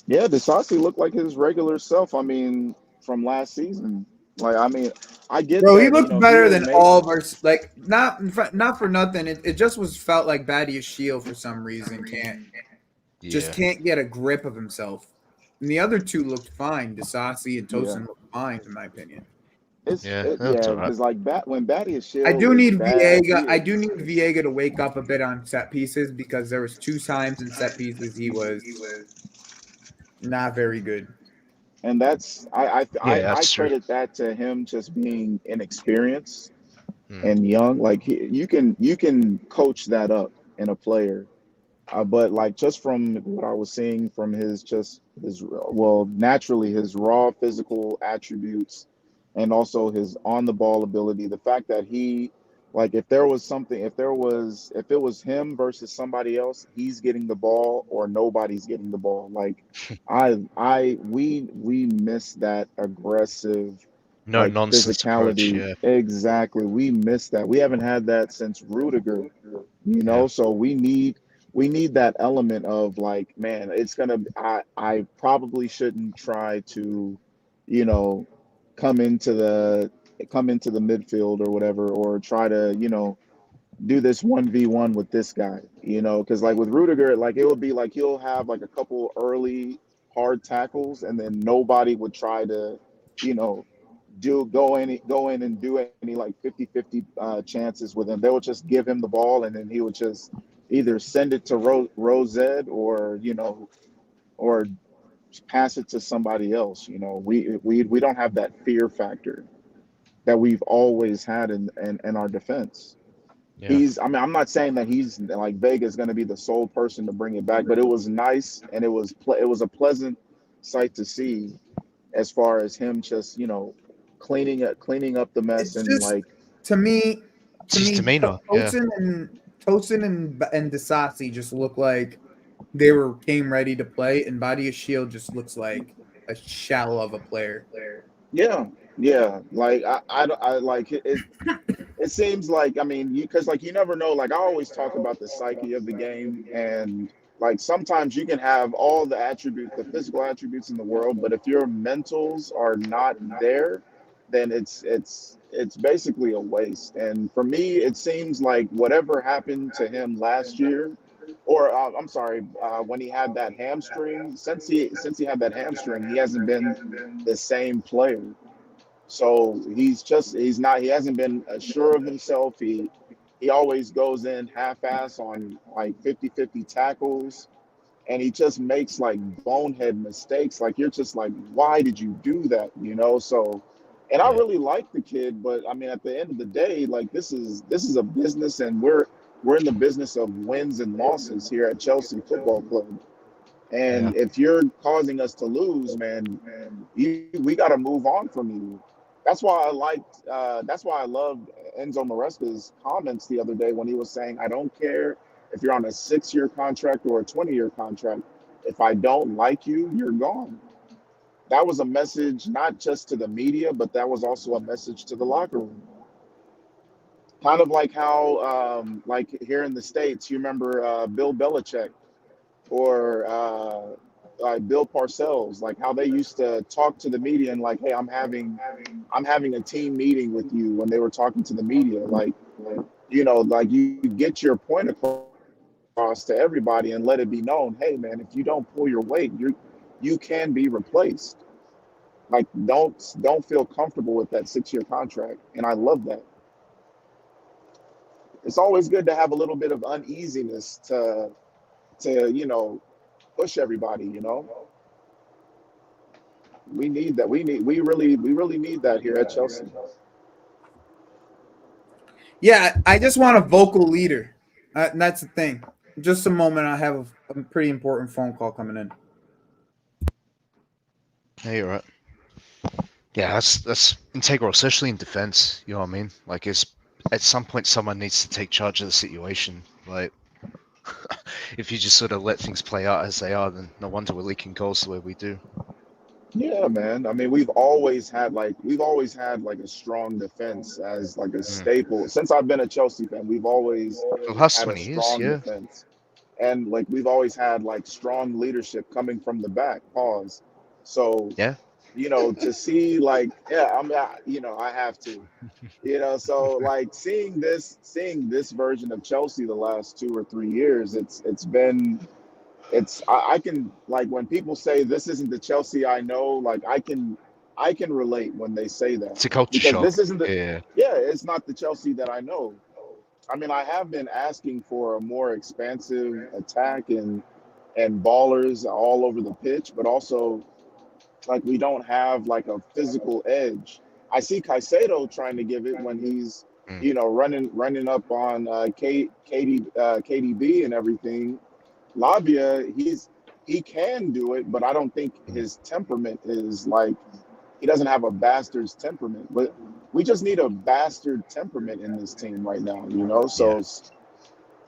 Disasi looked like his regular self. I mean, from last season. Like, I mean, I get. Bro, he looked better than all of our. Like, not for nothing. It just felt like Badiashile for some reason can't get a grip of himself. And the other two looked fine. Disasi and Tosin looked fine, in my opinion. Because like when Badiashile. I do need Viega. I do need Viega to wake up a bit on set pieces because there was 2 times in set pieces he was not very good. And that's I credit that to him just being inexperienced and young. Like you can coach that up in a player, but like just from what I was seeing from naturally his raw physical attributes and also his on the ball ability. The fact that he like if it was him versus somebody else, he's getting the ball or nobody's getting the ball. Like we miss that aggressive No like nonsense approach. physicality. Yeah. Exactly. We miss that. We haven't had that since Rudiger, Yeah. so we need that element of like, man, it's gonna I probably shouldn't try to, you know, come into the midfield or whatever, or try to, do this 1v1 with this guy, because like with Rudiger, like it would be like he'll have like a couple early hard tackles, and then nobody would try to, you know, go in and do any like 50-50 chances with him. They would just give him the ball, and then he would just either send it to Rosette, or or pass it to somebody else. We don't have that fear factor that we've always had in our defense. Yeah. I'm not saying that he's like Vega's going to be the sole person to bring it back, but it was nice, and it was a pleasant sight to see, as far as him just, cleaning up the mess. It's And just like, to me, It's his demeanor. Yeah. Tosin and Disasi just look like came ready to play, and Badia Shield just looks like a shell of a player. yeah, like I like it. It seems like, I mean, because like you never know. Like I always talk about the psyche of the game, and like sometimes you can have all the physical attributes in the world, but if your mentals are not there, then it's basically a waste. And for me, it seems like whatever happened to him last year, or I'm sorry, when he had that hamstring, since he had that hamstring, he hasn't been the same player. So he hasn't been sure of himself. He always goes in half-ass on like 50-50 tackles, and he just makes like bonehead mistakes. Like you're just like, why did you do that? So, and I Yeah. really like the kid, but I mean, at the end of the day, like this is a business, and we're in the business of wins and losses here at Chelsea Football Club. Yeah. And if you're causing us to lose, man, we got to move on from you. That's why I loved Enzo Maresca's comments the other day when he was saying, I don't care if you're on a 6-year contract or a 20-year contract. If I don't like you, you're gone. That was a message not just to the media, but that was also a message to the locker room. Kind of like how, like here in the States, you remember Bill Belichick, or like Bill Parcells, like how they used to talk to the media and like, hey, I'm having a team meeting with you, when they were talking to the media. Like, like you get your point across to everybody and let it be known, hey man, if you don't pull your weight, you can be replaced. Like don't feel comfortable with that 6-year contract. And I love that. It's always good to have a little bit of uneasiness to push everybody. We need that. We really need that here at Chelsea. Yeah, I just want a vocal leader. And that's the thing. Just a moment, I have a pretty important phone call coming in. Yeah, you're right. Yeah, that's integral, especially in defense. You know what I mean? Like, at some point, someone needs to take charge of the situation. Like, if you just sort of let things play out as they are, then no wonder we're leaking goals the way we do. Yeah, man. I mean, we've always had like a strong defense as like a staple. Since I've been a Chelsea fan, we've always For the last had a 20 years, strong yeah. defense. And like we've always had like strong leadership coming from the back. Pause. So, Yeah. to see like, yeah, I have to. So like seeing this version of Chelsea the last 2 or 3 years, I can, like, when people say this isn't the Chelsea I know, like I can relate when they say that, It's a culture because shock. this isn't Yeah. it's not the Chelsea that I know. I mean, I have been asking for a more expansive attack and ballers all over the pitch, but also like we don't have like a physical edge. I see Caicedo trying to give it when he's running up on KDB and everything. Lavia, he can do it, but I don't think his temperament is like, he doesn't have a bastard's temperament. But we just need a bastard temperament in this team right now. So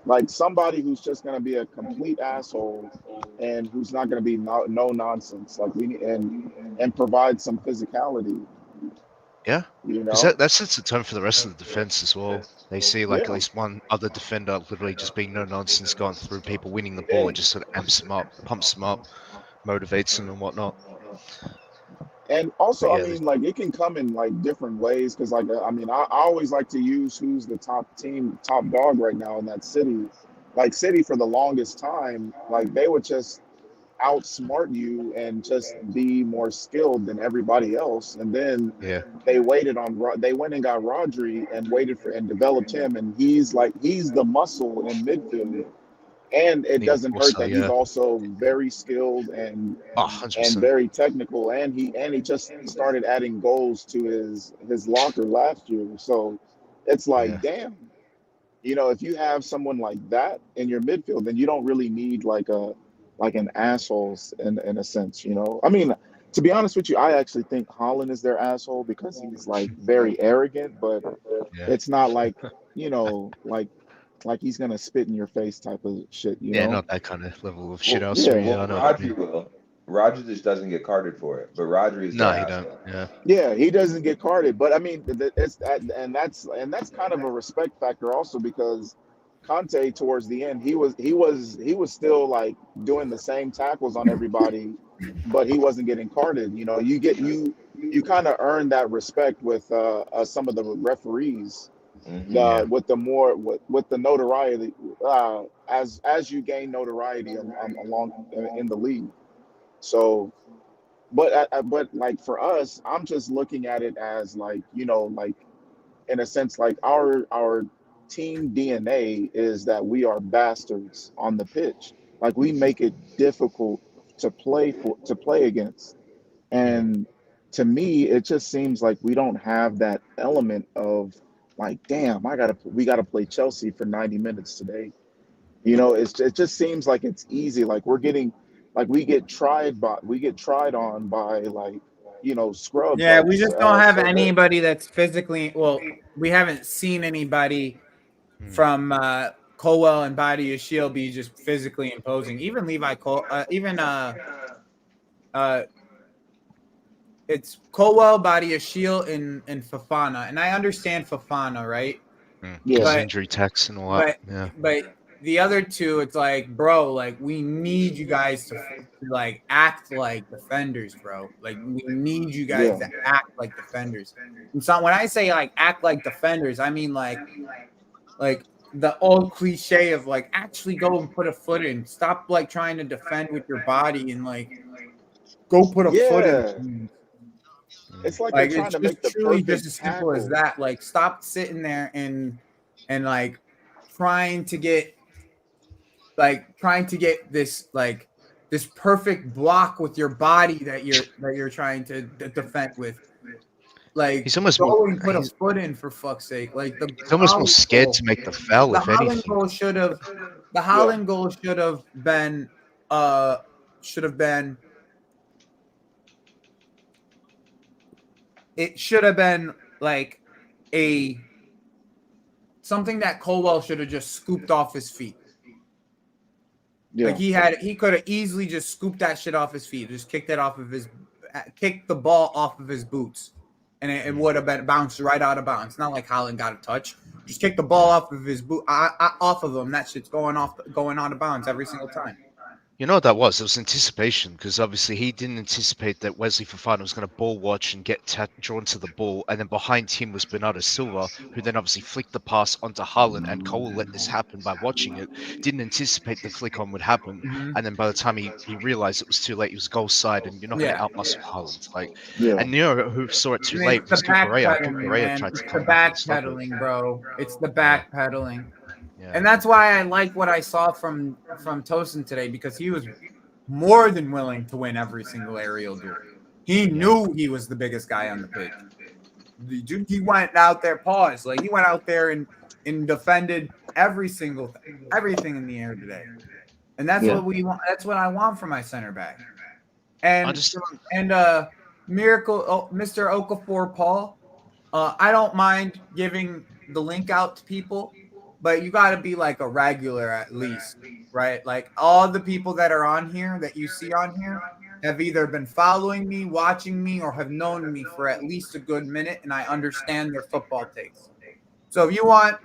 like somebody who's just gonna be a complete asshole and who's not gonna be no nonsense. Like we need, and provide some physicality. Yeah, You because know? that sets the tone for the rest of the defense as well. They see like at Yeah. least one other defender literally just being no nonsense, going through people, winning the ball. It And, just sort of amps them up, pumps them up, motivates them, and whatnot. and also, But I yeah, mean, like it can come in like different ways because, like, I mean, I always like to use who's the top team, top dog right now in that city. Like City for the longest time, like they would just outsmart you and just be more skilled than everybody else. And then yeah, they went and got Rodri and waited for and developed him, and he's the muscle in midfield. And it the doesn't hurt enforcer, that he's yeah. also very skilled Oh, and 100%. very technical, and he just started adding goals to his locker last year. So it's like, Yeah, damn, you know, if you have someone like that in your midfield, then you don't really need like an assholes in a sense, you know. I mean, to be honest with you, I actually think Holland is their asshole because he's like very arrogant, but yeah, it's not like, you know, like he's gonna spit in your face type of shit, you yeah. know. Not that kind of level of Well, shithousery. Yeah. Yeah, well, I know what you Rodri mean. will. Rodri just doesn't get carded for it, but Rodri is No, their he don't. asshole. Yeah, Yeah, he doesn't get carded, but I mean, and that's kind of a respect factor also because Conte towards the end he was still like doing the same tackles on everybody, but he wasn't getting carded. You know, you kind of earn that respect with some of the referees, Hmm. yeah. with the notoriety as you gain notoriety along in the league. So but like for us, I'm just looking at it as like, you know, like in a sense, like our team DNA is that we are bastards on the pitch. Like we make it difficult to play against. Mm. And to me, it just seems like we don't have that element of like, damn, we gotta play Chelsea for 90 minutes today. You know, it just seems like it's easy. Like we get tried on by like, you know, scrubs Yeah, like we just don't have Servette. anybody that's physically well. We haven't seen anybody Mm. from Colwell and Body of Shield be just physically imposing. Even Levi Cole, even uh, it's Colwell, Body of Shield, and Fafana. And I understand Fafana, right? Mm. Because Yeah, But injury tax and all that. but Yeah, but the other two, it's like, bro, like we need you guys to like act like defenders, bro. Like we need you guys yeah, to act like defenders. And so when I say like act like defenders, I mean like the old cliche of like actually go and put a foot in. Stop like trying to defend with your body and like go put a foot in. yeah. It's like they're Like trying it's to make just the truly just perfect as simple as tackle. that. Like stop sitting there and trying to get trying to get this perfect block with your body that you're trying to defend with. Like he's almost more. go and put a He's, foot in for fuck's sake. Like he's almost more scared to make the foul, The if Holland anything. goal should have the Yeah, Holland goal uh should have been it should have been like a something that Colwell should have just scooped off his feet. Like yeah, he could have easily just scooped that shit off his feet, just kicked the ball off of his boots, and it Mm. would have been bounced right out of bounds. Not like Holland got a touch. Just kick the ball Yeah. off of his boot, off of him. That shit's going out of bounds every single time. You know what that was? It was anticipation, because obviously he didn't anticipate that Wesley Fofana was going to ball watch and get drawn to the ball, and then behind him was Bernardo Silva, who then obviously flicked the pass onto Haaland, and Cole let this happen by watching it. Didn't anticipate the flick on would happen, Mm-hmm. and then by the time he realized it was too late, he was goal side, and you're not going Yeah. to outmuscle Haaland. Like, yeah, and you know who saw it too And late it's the was Cucurella. backpedaling, Cucurella man. tried to It's the come back and stop it. backpedaling, bro. It's the Yeah. backpedaling. Yeah. And that's why I like what I saw from Tosin today, because he was more than willing to win every single aerial duel. He knew he was the biggest guy on the pitch. He went out there, he went out there and defended everything in the air today. And that's yeah. what we want. That's what I want from my center back. And I just Miracle, Mr. Okafor Paul. I don't mind giving the link out to people, but you got to be like a regular at least, right? Like all the people that are on here that you see on here, have either been following me, watching me, or have known me for at least a good minute, and I understand their football takes. So if you want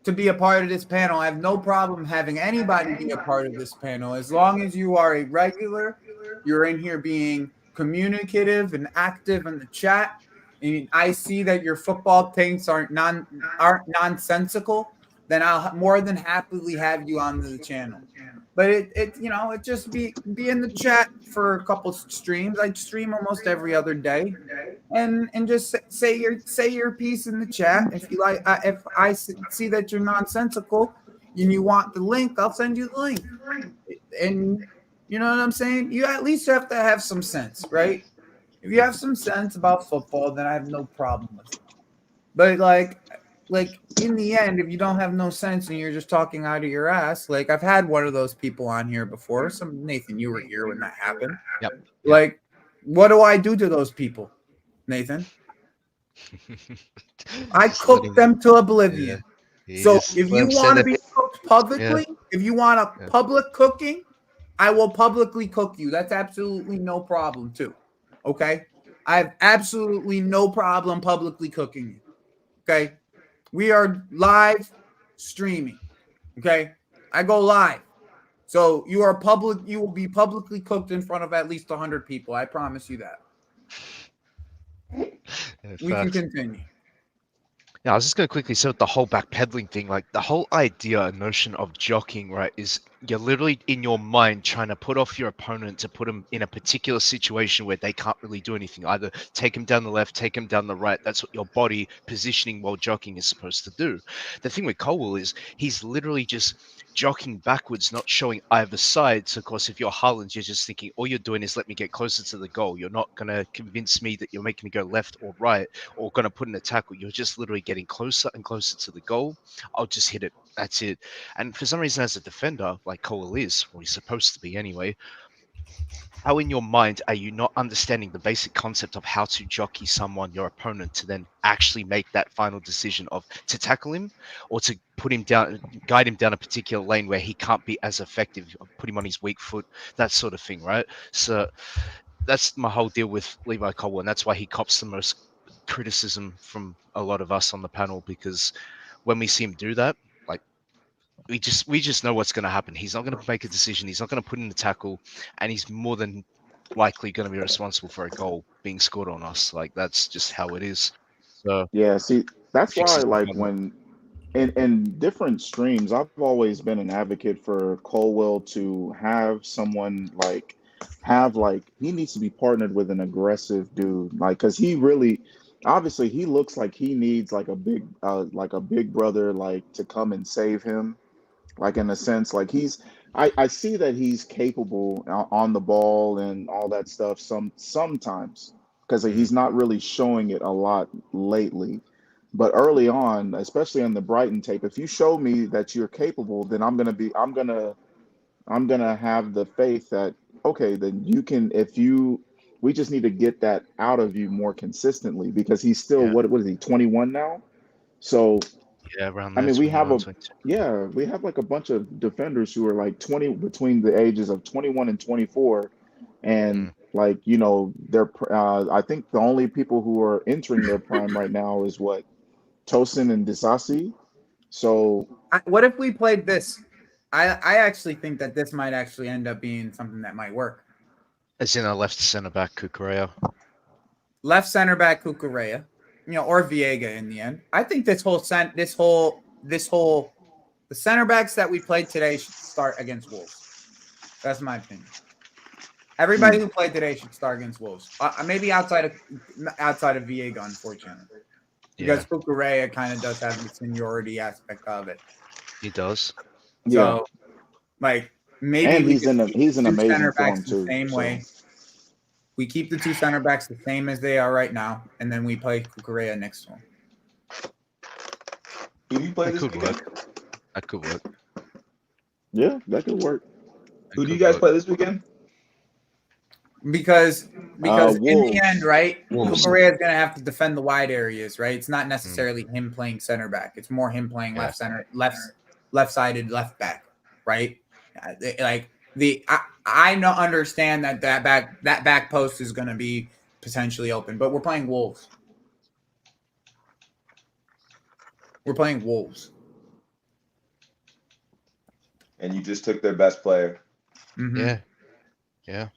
to be a part of this panel, I have no problem having anybody be a part of this panel as long as you are a regular. You're in here being communicative and active in the chat. And I see that your football takes aren't nonsensical. Then I'll more than happily have you on the channel. But it just be in the chat for a couple streams. I stream almost every other day, and just say your piece in the chat. If you like, if I see that you're nonsensical and you want the link, I'll send you the link. And you know what I'm saying? You at least have to have some sense, right? If you have some sense about football, then I have no problem with it. But like in the end, if you don't have no sense and you're just talking out of your ass, like I've had one of those people on here before. Nathan, you were here when that happened. Yep. Like, what do I do to those people, Nathan? I cook them to oblivion. Yeah. So if you want to be cooked publicly, if you want a public cooking, I will publicly cook you. That's absolutely no problem too. Okay? I have absolutely no problem publicly cooking you. Okay? We are live streaming. Okay? I go live. So you will be publicly cooked in front of at least 100 people. I promise you that. We can continue. Yeah, I was just going to quickly say with the whole backpedaling thing, like the whole idea and notion of jockeying, right, is you're literally in your mind trying to put off your opponent to put them in a particular situation where they can't really do anything. Either take them down the left, take them down the right. That's what your body positioning while jockeying is supposed to do. The thing with Colwell is he's literally just jockeying backwards, not showing either side. So, of course, if you're Haaland, you're just thinking, all you're doing is let me get closer to the goal. You're not going to convince me that you're making me go left or right or going to put in a tackle. You're just literally getting closer and closer to the goal. I'll just hit it. That's it. And for some reason, as a defender, like Colwell is, or he's supposed to be anyway, how in your mind are you not understanding the basic concept of how to jockey someone, your opponent, to then actually make that final decision of to tackle him or to put him down, guide him down a particular lane where he can't be as effective, put him on his weak foot, that sort of thing, right? So that's my whole deal with Levi Colwell, and that's why he cops the most criticism from a lot of us on the panel, because when we see him do that, like we just know what's going to happen. He's not going to make a decision. He's not going to put in the tackle, and he's more than likely going to be responsible for a goal being scored on us. Like that's just how it is. So Yeah, see, that's why like when in different streams, I've always been an advocate for Colwell to have someone like he needs to be partnered with an aggressive dude, like because he really obviously he looks like he needs like a big brother like to come and save him, like in a sense like I see that he's capable on the ball and all that stuff sometimes because he's not really showing it a lot lately. But early on, especially on the Brighton tape, if you show me that you're capable, then I'm gonna have the faith that okay, then you can. We just need to get that out of you more consistently because he's still what is he 21 now? So yeah, around I there. mean, we have like a bunch of defenders who are like 20 between the ages of 21 and 24, and like they're I think the only people who are entering their prime right now is what Tosin and Disasi. So what if we played this? I actually think that this might actually end up being something that might work. As in a left center back, Cucurella. Left center back, Cucurella, or Viega in the end. I think the center backs that we played today should start against Wolves. That's my opinion. Everybody who played today should start against Wolves. Maybe outside of Viega, unfortunately. Because Cucurella kind of does have the seniority aspect of it. He does. So, like, maybe and he's in amazing form too. The same way. We keep the two center backs the same as they are right now, and then we play Cucurella next to him. Who do you play this weekend? That could work. Yeah, that could work. Who do you guys play this weekend? Because in the end, right, Cucurella is going to have to defend the wide areas, right? It's not necessarily him playing center back. It's more him playing left-sided left back, right? Like I don't understand that back post is going to be potentially open, but we're playing Wolves. We're playing Wolves. And you just took their best player. Yeah.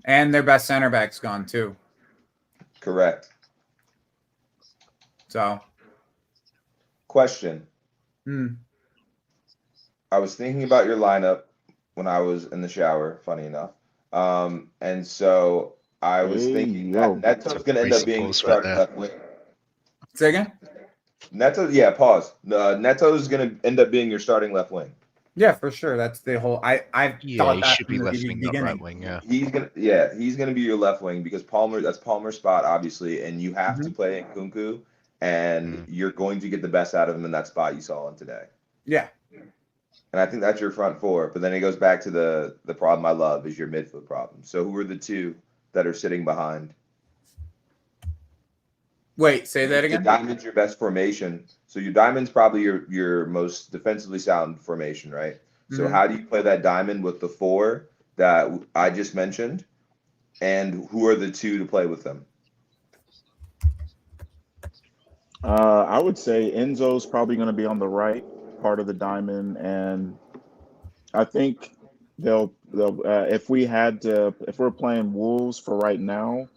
And their best center back's gone too. Correct. So, question. I was thinking about your lineup when I was in the shower, funny enough. And so I was thinking that Neto's going to end up being starting left wing. Say again? Neto, yeah, pause. Neto's going to end up being your starting left wing. Yeah, for sure. That's the whole. I thought he that should from be the left wing, not beginning. right wing. Yeah, he's gonna be your left wing because that's Palmer's spot, obviously, and you have to play Nkunku, and you're going to get the best out of him in that spot you saw him today. Yeah, and I think that's your front four. But then it goes back to the problem I love is your midfield problem. So who are the two that are sitting behind? Wait, say that again. The diamond's your best formation. So your diamond's probably your most defensively sound formation, right? So how do you play that diamond with the four that I just mentioned? And who are the two to play with them? I would say Enzo's probably going to be on the right part of the diamond, and I think they'll if we're playing Wolves for right now,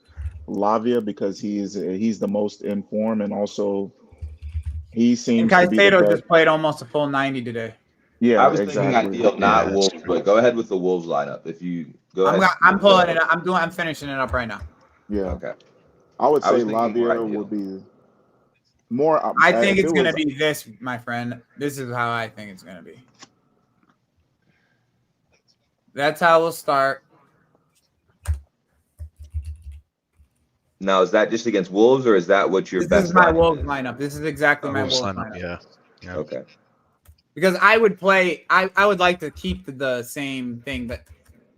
Lavia, because he's the most in form, and also he seems to be the Caicedo best. just played almost a full 90 today. Yeah, I was thinking ideal, not Wolves, but go ahead with the Wolves lineup. If you go ahead, I'm pulling it up. I'm finishing it up right now. Yeah. Okay. I would say Lavia would be more. I think it's going to be this, my friend. This is how I think it's going to be. That's how we'll start. Now, is that just against Wolves, or is that what your best? This is my Wolves lineup. This is exactly my Wolves lineup. Yeah. Okay. Because I would play. I would like to keep the same thing, but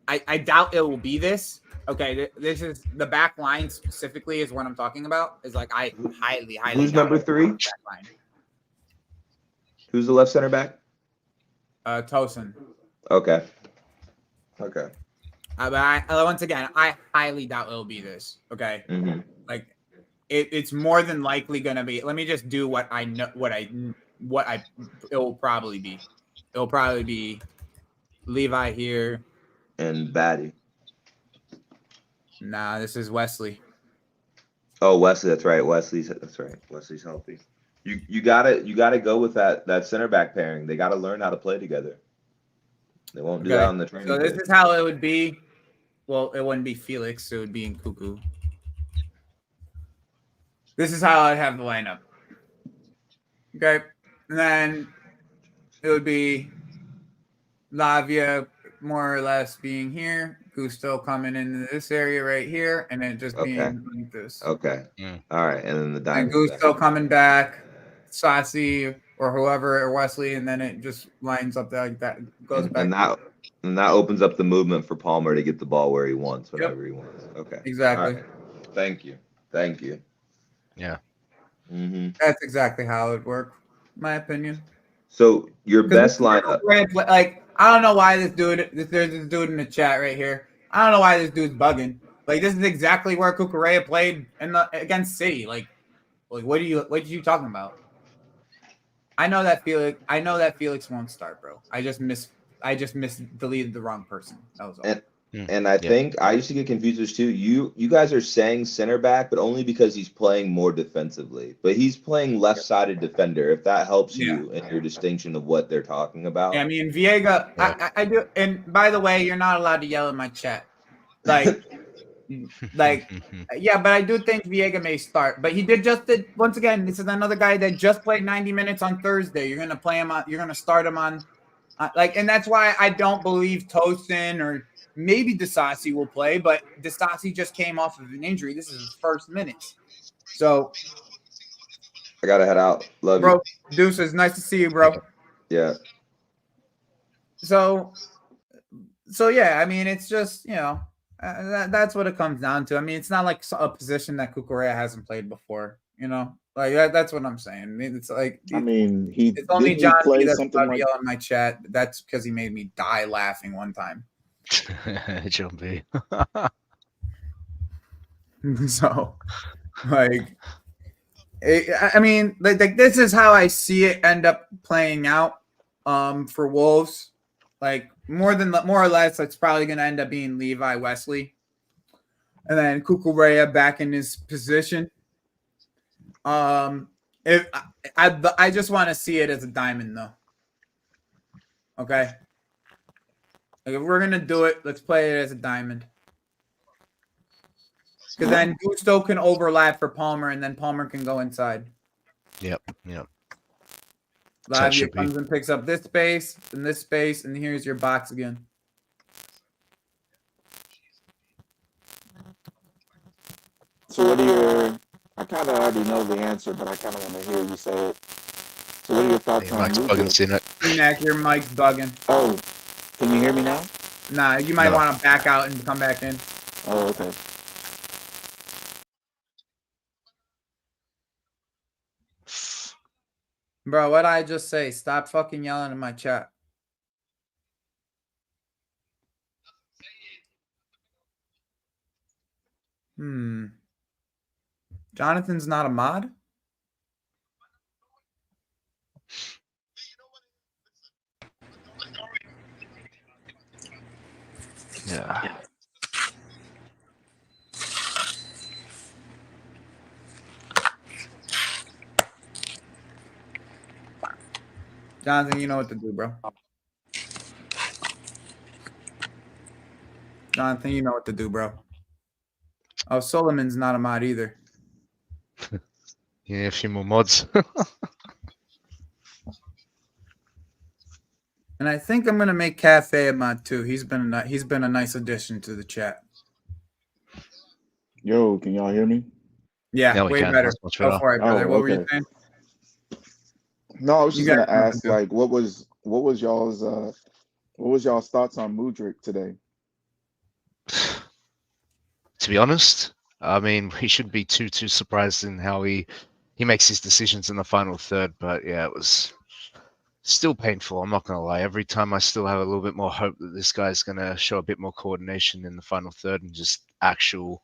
I doubt it will be this. Okay, this is the back line specifically is what I'm talking about. Is like I highly. Who's number 3? Who's the left center back? Tosin. Okay. But once again, I highly doubt it'll be this. Okay, like it's more than likely gonna be. Let me just do what I know. It will probably be. It'll probably be Levi here and Batty. Nah, this is Wesley. Oh, Wesley, that's right. Wesley's healthy. You gotta go with that center back pairing. They gotta learn how to play together. They won't do that on the training. So this is how it would be. Well, it wouldn't be Felix. It would be Nkunku. This is how I'd have the lineup. Okay, and then it would be Lavia more or less being here. Gusto coming into this area right here, and then just being like this. Okay. All right, and then the diamond. And Gusto coming back, Sassi or whoever, or Wesley, and then it just lines up like that. Goes back. And that opens up the movement for Palmer to get the ball where he wants, whenever he wants. Okay. Exactly. Right. Thank you. Yeah. That's exactly how it would work, my opinion. So your best lineup. Like, I don't know why there's this dude in the chat right here. I don't know why this dude's bugging. Like, this is exactly where Cucurella played against City. Like what are you talking about? I know that Felix won't start, bro. I just deleted the wrong person. That was all. And I think I used to get confused with too. You guys are saying center back, but only because he's playing more defensively. But he's playing left-sided defender. If that helps you in your distinction of what they're talking about. Yeah, I mean Viega. Yeah. I do. And by the way, you're not allowed to yell in my chat. Like, yeah, but I do think Viega may start. But he did once again. This is another guy that just played 90 minutes on Thursday. You're gonna play him on. You're gonna start him on. And that's why I don't believe Tosin or maybe Disasi will play, but Disasi just came off of an injury. This is his first minutes. So I gotta head out. Love bro, you. Deuces, nice to see you, bro. Yeah. So yeah, I mean, it's just, that's what it comes down to. I mean, it's not like a position that Cucurella hasn't played before, Like that's what I'm saying. I mean, it's like I mean, it's only John B play that's something about to like yell in my chat. That's because he made me die laughing one time. John B. So, like, I mean, like this is how I see it end up playing out. For Wolves, like more or less, it's probably going to end up being Levi Wesley, and then Kukurea back in his position. If I just want to see it as a diamond, though. Okay. Like if we're gonna do it, let's play it as a diamond. Because then Gusto can overlap for Palmer, and then Palmer can go inside. Yep. Lavia comes and picks up this space, and here's your box again. So what are your? I kind of already know the answer, but I kind of want to hear you say it. So what are your thoughts on Mike's bugging in it. Enoch, your mic's bugging. Oh, can you hear me now? Nah, you might want to back out and come back in. Oh, okay. Bro, what'd I just say? Stop fucking yelling in my chat. Jonathan's not a mod? Yeah. Jonathan, you know what to do, bro. Jonathan, you know what to do, bro. Oh, Solomon's not a mod either. Yeah, a few more mods. And I think I'm gonna make Cafe a mod too. He's been a nice addition to the chat. Yo, can y'all hear me? Yeah, way better. Go for it, brother. What were you saying? No, I was just gonna ask, like, what was y'all's thoughts on Mudryk today? To be honest, I mean, we shouldn't be too surprised in how he makes his decisions in the final third. But yeah, it was still painful. I'm not gonna lie. Every time I still have a little bit more hope that this guy's gonna show a bit more coordination in the final third and just actual,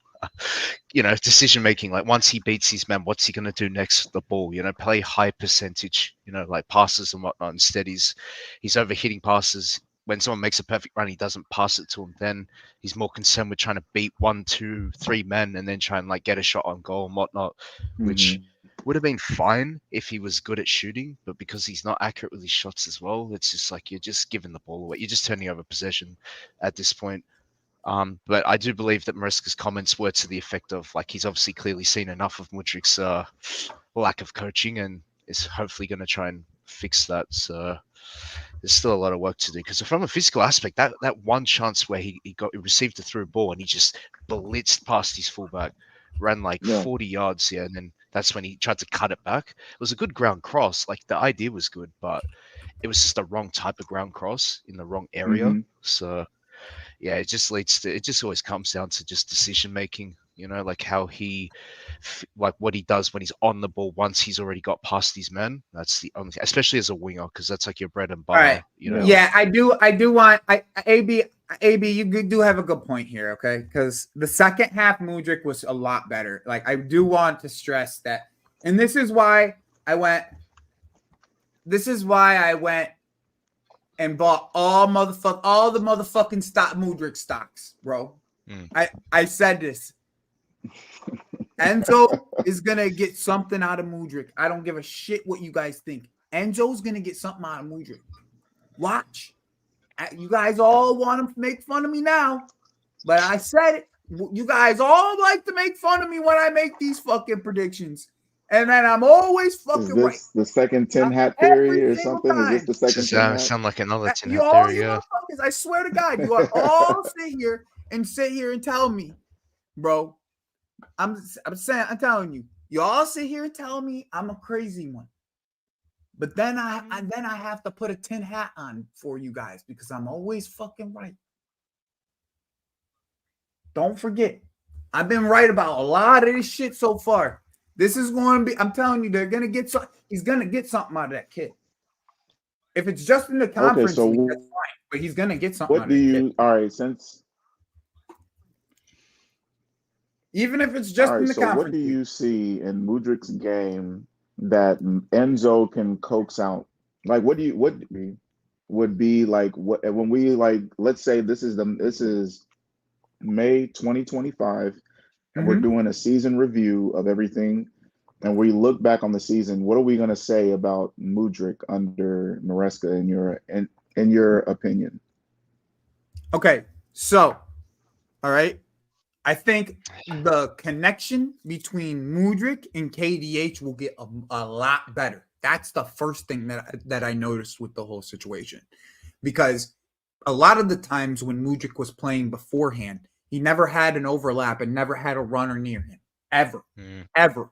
decision making. Like once he beats his man, what's he gonna do next with the ball? Play high percentage, like passes and whatnot. Instead, he's overhitting passes. When someone makes a perfect run, he doesn't pass it to him. Then he's more concerned with trying to beat 1, 2, 3 men and then try and like get a shot on goal and whatnot, which would have been fine if he was good at shooting, but because he's not accurate with his shots as well, it's just like you're just giving the ball away. You're just turning over possession at this point. But I do believe that Maresca's comments were to the effect of like he's obviously clearly seen enough of Mudryk's lack of coaching and is hopefully going to try and fix that. So there's still a lot of work to do because from a physical aspect, that one chance where he received a through ball and he just blitzed past his fullback, ran like 40 yards, and then that's when he tried to cut it back. It was a good ground cross. Like the idea was good, but it was just the wrong type of ground cross in the wrong area. So yeah, it just always comes down to just decision making, like how like what he does when he's on the ball once he's already got past his men. That's the only thing, especially as a winger, because that's like your bread and butter. Right. Yeah, I do want AB, you do have a good point here, okay? Because the second half Mudryk was a lot better. Like I do want to stress that, and this is why I went and bought all the motherfucking Mudryk stocks, bro. I said this. Enzo is gonna get something out of Mudryk. I don't give a shit what you guys think. Enzo's gonna get something out of Mudryk. Watch. You guys all want to make fun of me now, but I said it. You guys all like to make fun of me when I make these fucking predictions. And then I'm always fucking right. Is this the second 10 hat theory or something? Is this the second 10 hat? Sound like another 10 hat theory, theory, yeah. I swear to God, you are all sit here and tell me, bro. I'm telling you, you all sit here and tell me I'm a crazy one. But then I have to put a 10 hat on for you guys because I'm always fucking right. Don't forget, I've been right about a lot of this shit so far. This is going to be, I'm telling you, they're going to get some, he's going to get something out of that kid. If it's just in the conference league, that's fine, but he's going to get something out of that kid. All right, even if it's just in the conference. What do you see in Mudryk's game that Enzo can coax out? Like, what would be like when we like, let's say this is May 2025, and we're doing a season review of everything, and we look back on the season. What are we going to say about Mudryk under Maresca in your opinion? Okay, so all right. I think the connection between Mudryk and KDH will get a lot better. That's the first thing that I noticed with the whole situation. Because a lot of the times when Mudryk was playing beforehand, he never had an overlap and never had a runner near him. Ever. Ever.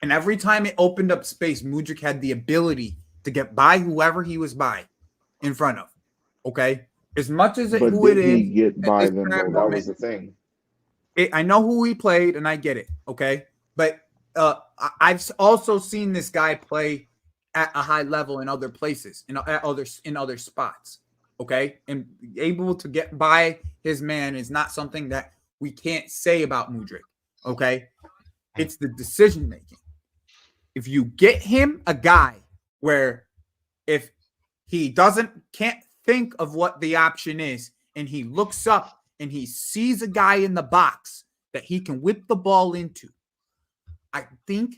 And every time it opened up space, Mudryk had the ability to get by whoever he was by in front of. Okay? As much as who it is. Get by them, though? That was the thing. I know who he played, and I get it, okay? But I've also seen this guy play at a high level in other places, in other spots, okay? And able to get by his man is not something that we can't say about Mudryk, okay? It's the decision making. If you get him a guy where if he can't think of what the option is, and he looks up and he sees a guy in the box that he can whip the ball into, I think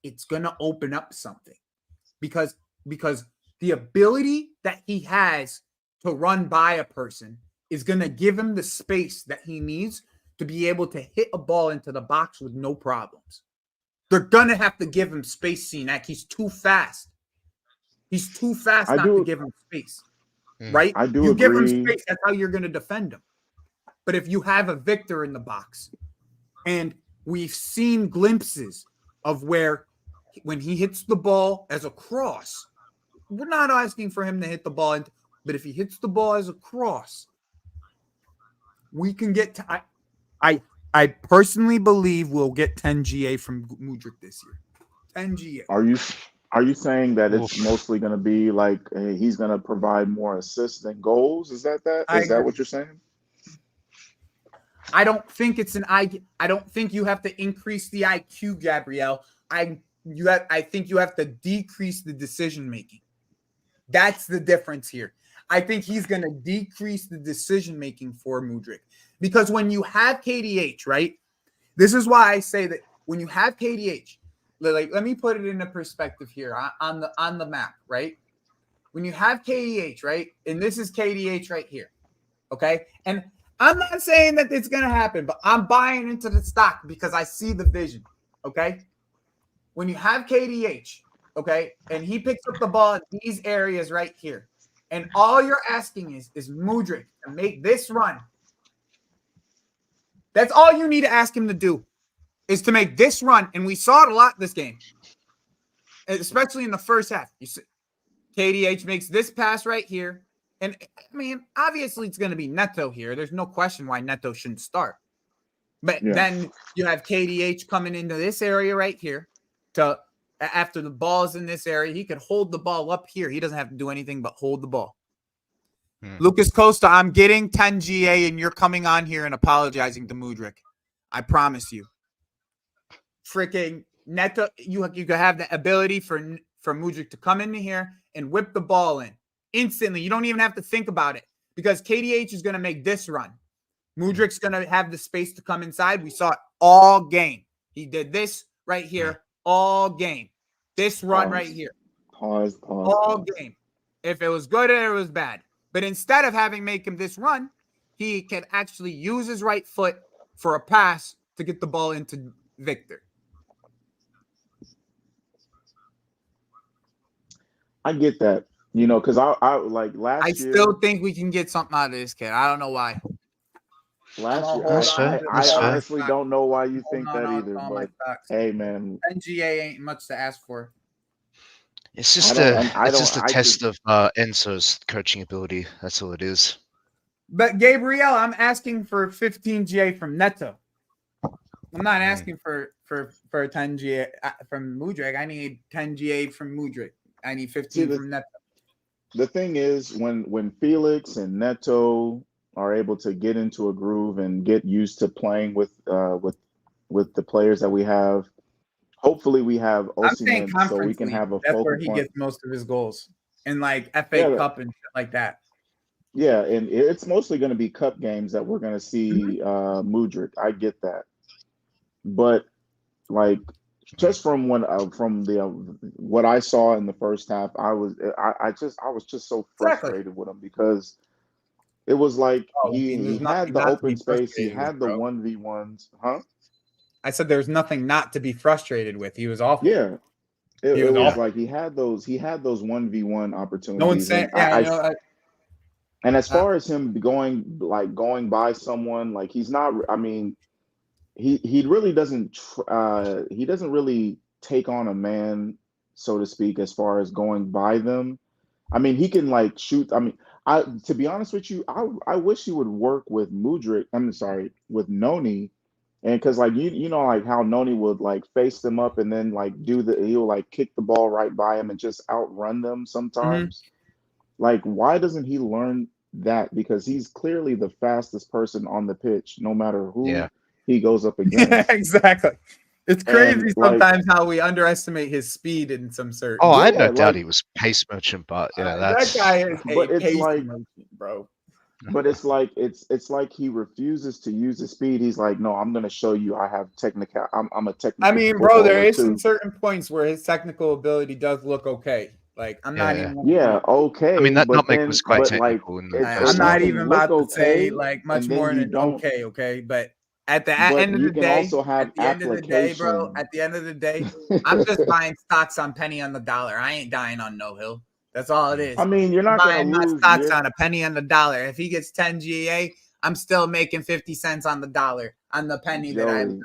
it's going to open up something because the ability that he has to run by a person is going to give him the space that he needs to be able to hit a ball into the box with no problems. They're going to have to give him space, Cenac. He's too fast. He's too fast to give him space, right? I do you agree. Give him space, that's how you're going to defend him. But if you have a Victor in the box, and we've seen glimpses of where when he hits the ball as a cross, we're not asking for him to hit the ball, but if he hits the ball as a cross, we can get to I personally believe we'll get 10 GA from Mudryk this year. 10 GA. Are you saying that it's mostly going to be like he's going to provide more assists than goals? Is that what you're saying? I don't think it's I don't think you have to increase the IQ, Gabrielle. I think you have to decrease the decision making. That's the difference here. I think he's going to decrease the decision making for Mudryk because when you have KDH, right? This is why I say that when you have KDH, like let me put it into perspective here on the map, right? When you have KDH, right, and this is KDH right here, okay, and I'm not saying that it's going to happen, but I'm buying into the stock because I see the vision, okay? When you have KDH, okay, and he picks up the ball in these areas right here, and all you're asking is Mudryk to make this run. That's all you need to ask him to do is to make this run, and we saw it a lot this game, especially in the first half. You see, KDH makes this pass right here. And, I mean, obviously it's going to be Neto here. There's no question why Neto shouldn't start. But then you have KDH coming into this area right here. After the ball's in this area, he could hold the ball up here. He doesn't have to do anything but hold the ball. Lucas Costa, I'm getting 10 GA, and you're coming on here and apologizing to Mudryk. I promise you. Freaking Neto, you could have the ability for Mudryk to come into here and whip the ball in. Instantly, you don't even have to think about it because KDH is going to make this run. Mudryk's going to have the space to come inside. We saw it all game. He did this right here all game. This run right here. All game. If it was good or it was bad. But instead of make him this run, he can actually use his right foot for a pass to get the ball into Victor. I get that. You know, because I like last year. I still think we can get something out of this kid. I don't know why. Last year, I honestly don't know why you think that either. But hey, man, NGA ain't much to ask for. It's just a test of Enzo's coaching ability. That's all it is. But Gabrielle, I'm asking for 15 GA from Neto. I'm not asking for a 10 GA from Mudryk. I need 10 GA from Mudryk. I need 15 from Neto. The thing is, when Felix and Neto are able to get into a groove and get used to playing with the players that we have, hopefully we have Osimhen so we can have a that's focal where he point. gets most of his goals in like FA Cup and shit like that. Yeah, and it's mostly going to be cup games that we're going to see Mudryk. I get that, but like just from what I saw in the first half, I was just so frustrated with him because it was like he had the open space, he had the 1v1s, huh? I said there's nothing not to be frustrated with. He was awful. Yeah, it was like he had those 1v1 opportunities. No one's saying, and as far as him going by someone, like he's not. I mean, he really doesn't. He doesn't really take on a man, so to speak, as far as going by them. I mean, he can like shoot. I mean, to be honest with you, I wish he would work with Mudryk. I'm sorry, with Noni, and because like you know like how Noni would like face them up and then like he'll like kick the ball right by him and just outrun them sometimes. Like, why doesn't he learn that? Because he's clearly the fastest person on the pitch, no matter who he goes up against. Yeah, exactly. It's crazy sometimes how we underestimate his speed in some certain. Oh, I had no doubt he was pace merchant, but that guy is a pace merchant, bro. But it's like he refuses to use his speed. He's like, no, I'm gonna show you I have technical. I'm a technical. I mean, bro, there is some certain points where his technical ability does look okay. Like I'm not even. Yeah, okay. I mean, that nutmeg was quite technical. I'm not even about to say like much more than okay. But at the end of the day, bro, at the end of the day, I'm just buying stocks on penny on the dollar. I ain't dying on no hill. That's all it is. I mean, you're not buying my stocks on a penny on the dollar. If he gets 10 GA, I'm still making 50 cents on the dollar on the penny on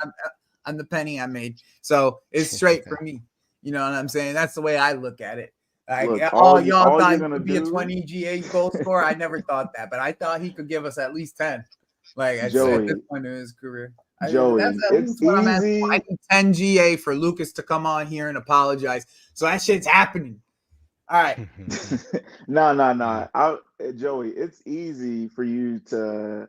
the penny I made. So it's straight for me. You know what I'm saying? That's the way I look at it. Like, Look, y'all thought he could be a 20 GA goal scorer. I never thought that, but I thought he could give us at least 10. Like at this point in his career. That's at least what I'm asking. I need 10 GA for Lucas to come on here and apologize. So that shit's happening. All right. No. Joey, it's easy for you to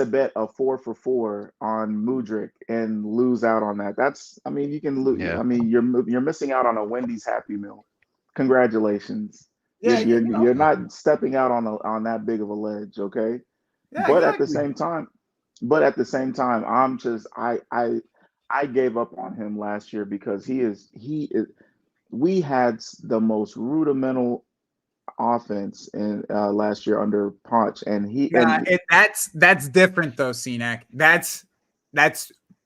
bet a 4 for 4 on Mudryk and lose out on that. I mean, you can lose. Yeah. I mean, you're missing out on a Wendy's Happy Meal. Congratulations. Yeah, you're not stepping out on that big of a ledge, okay? Yeah, but exactly. at the same time, I'm just I gave up on him last year because he is we had the most rudimental offense in last year under Ponch, and that's different though, Cenac. That's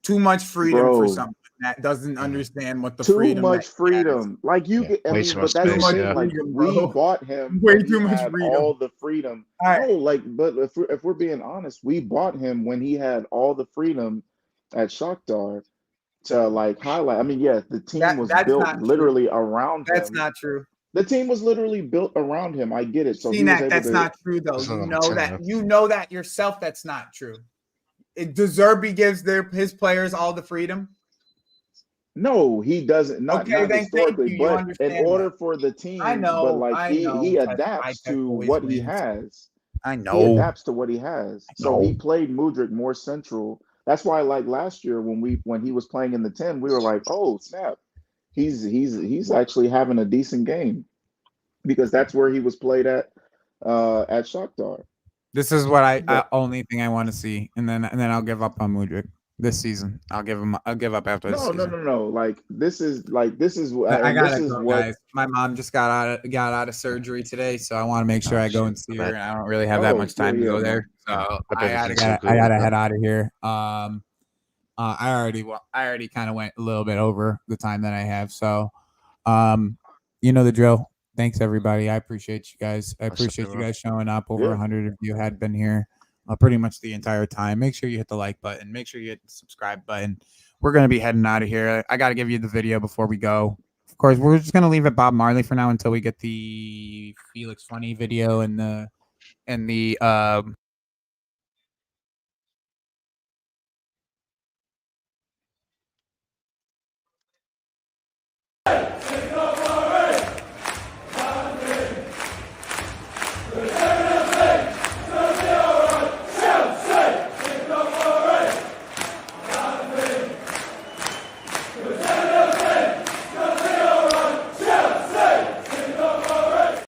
too much freedom for someone that doesn't understand what the freedom. Too much freedom, like you get. I mean, but that's too much. Like we bought him way too much freedom. All the freedom. Right. No, like, but if we're being honest, we bought him when he had all the freedom at Shakhtar to like highlight. I mean, yes, the team was built literally around him. That's not true. The team was literally built around him. I get it. So that's not true, though. You know that yourself. That's not true. De Zerbi gives his players all the freedom. No, he doesn't. Not historically, but in order for the team, but like he adapts to what he has. I know. He adapts to what he has. So he played Mudryk more central. That's why, like last year when he was playing in the 10, we were like, oh snap, he's actually having a decent game because that's where he was played at Shakhtar. This is what only thing I want to see, and then I'll give up on Mudryk this season. I'll give up after this season. No. Like this is I gotta go, guys. My mom just got out of surgery today, so I want to make sure I go and see her. And I don't really have that much time to go there, so I gotta head out of here. I already kind of went a little bit over the time that I have, so you know the drill. Thanks everybody. I appreciate you guys. I appreciate you guys showing up. Over 100 of you had been here pretty much the entire time. Make sure you hit the like button. Make sure you hit the subscribe button. We're going to be heading out of here. I got to give you the video before we go. Of course, we're just going to leave it Bob Marley for now until we get the Felix Funny video and the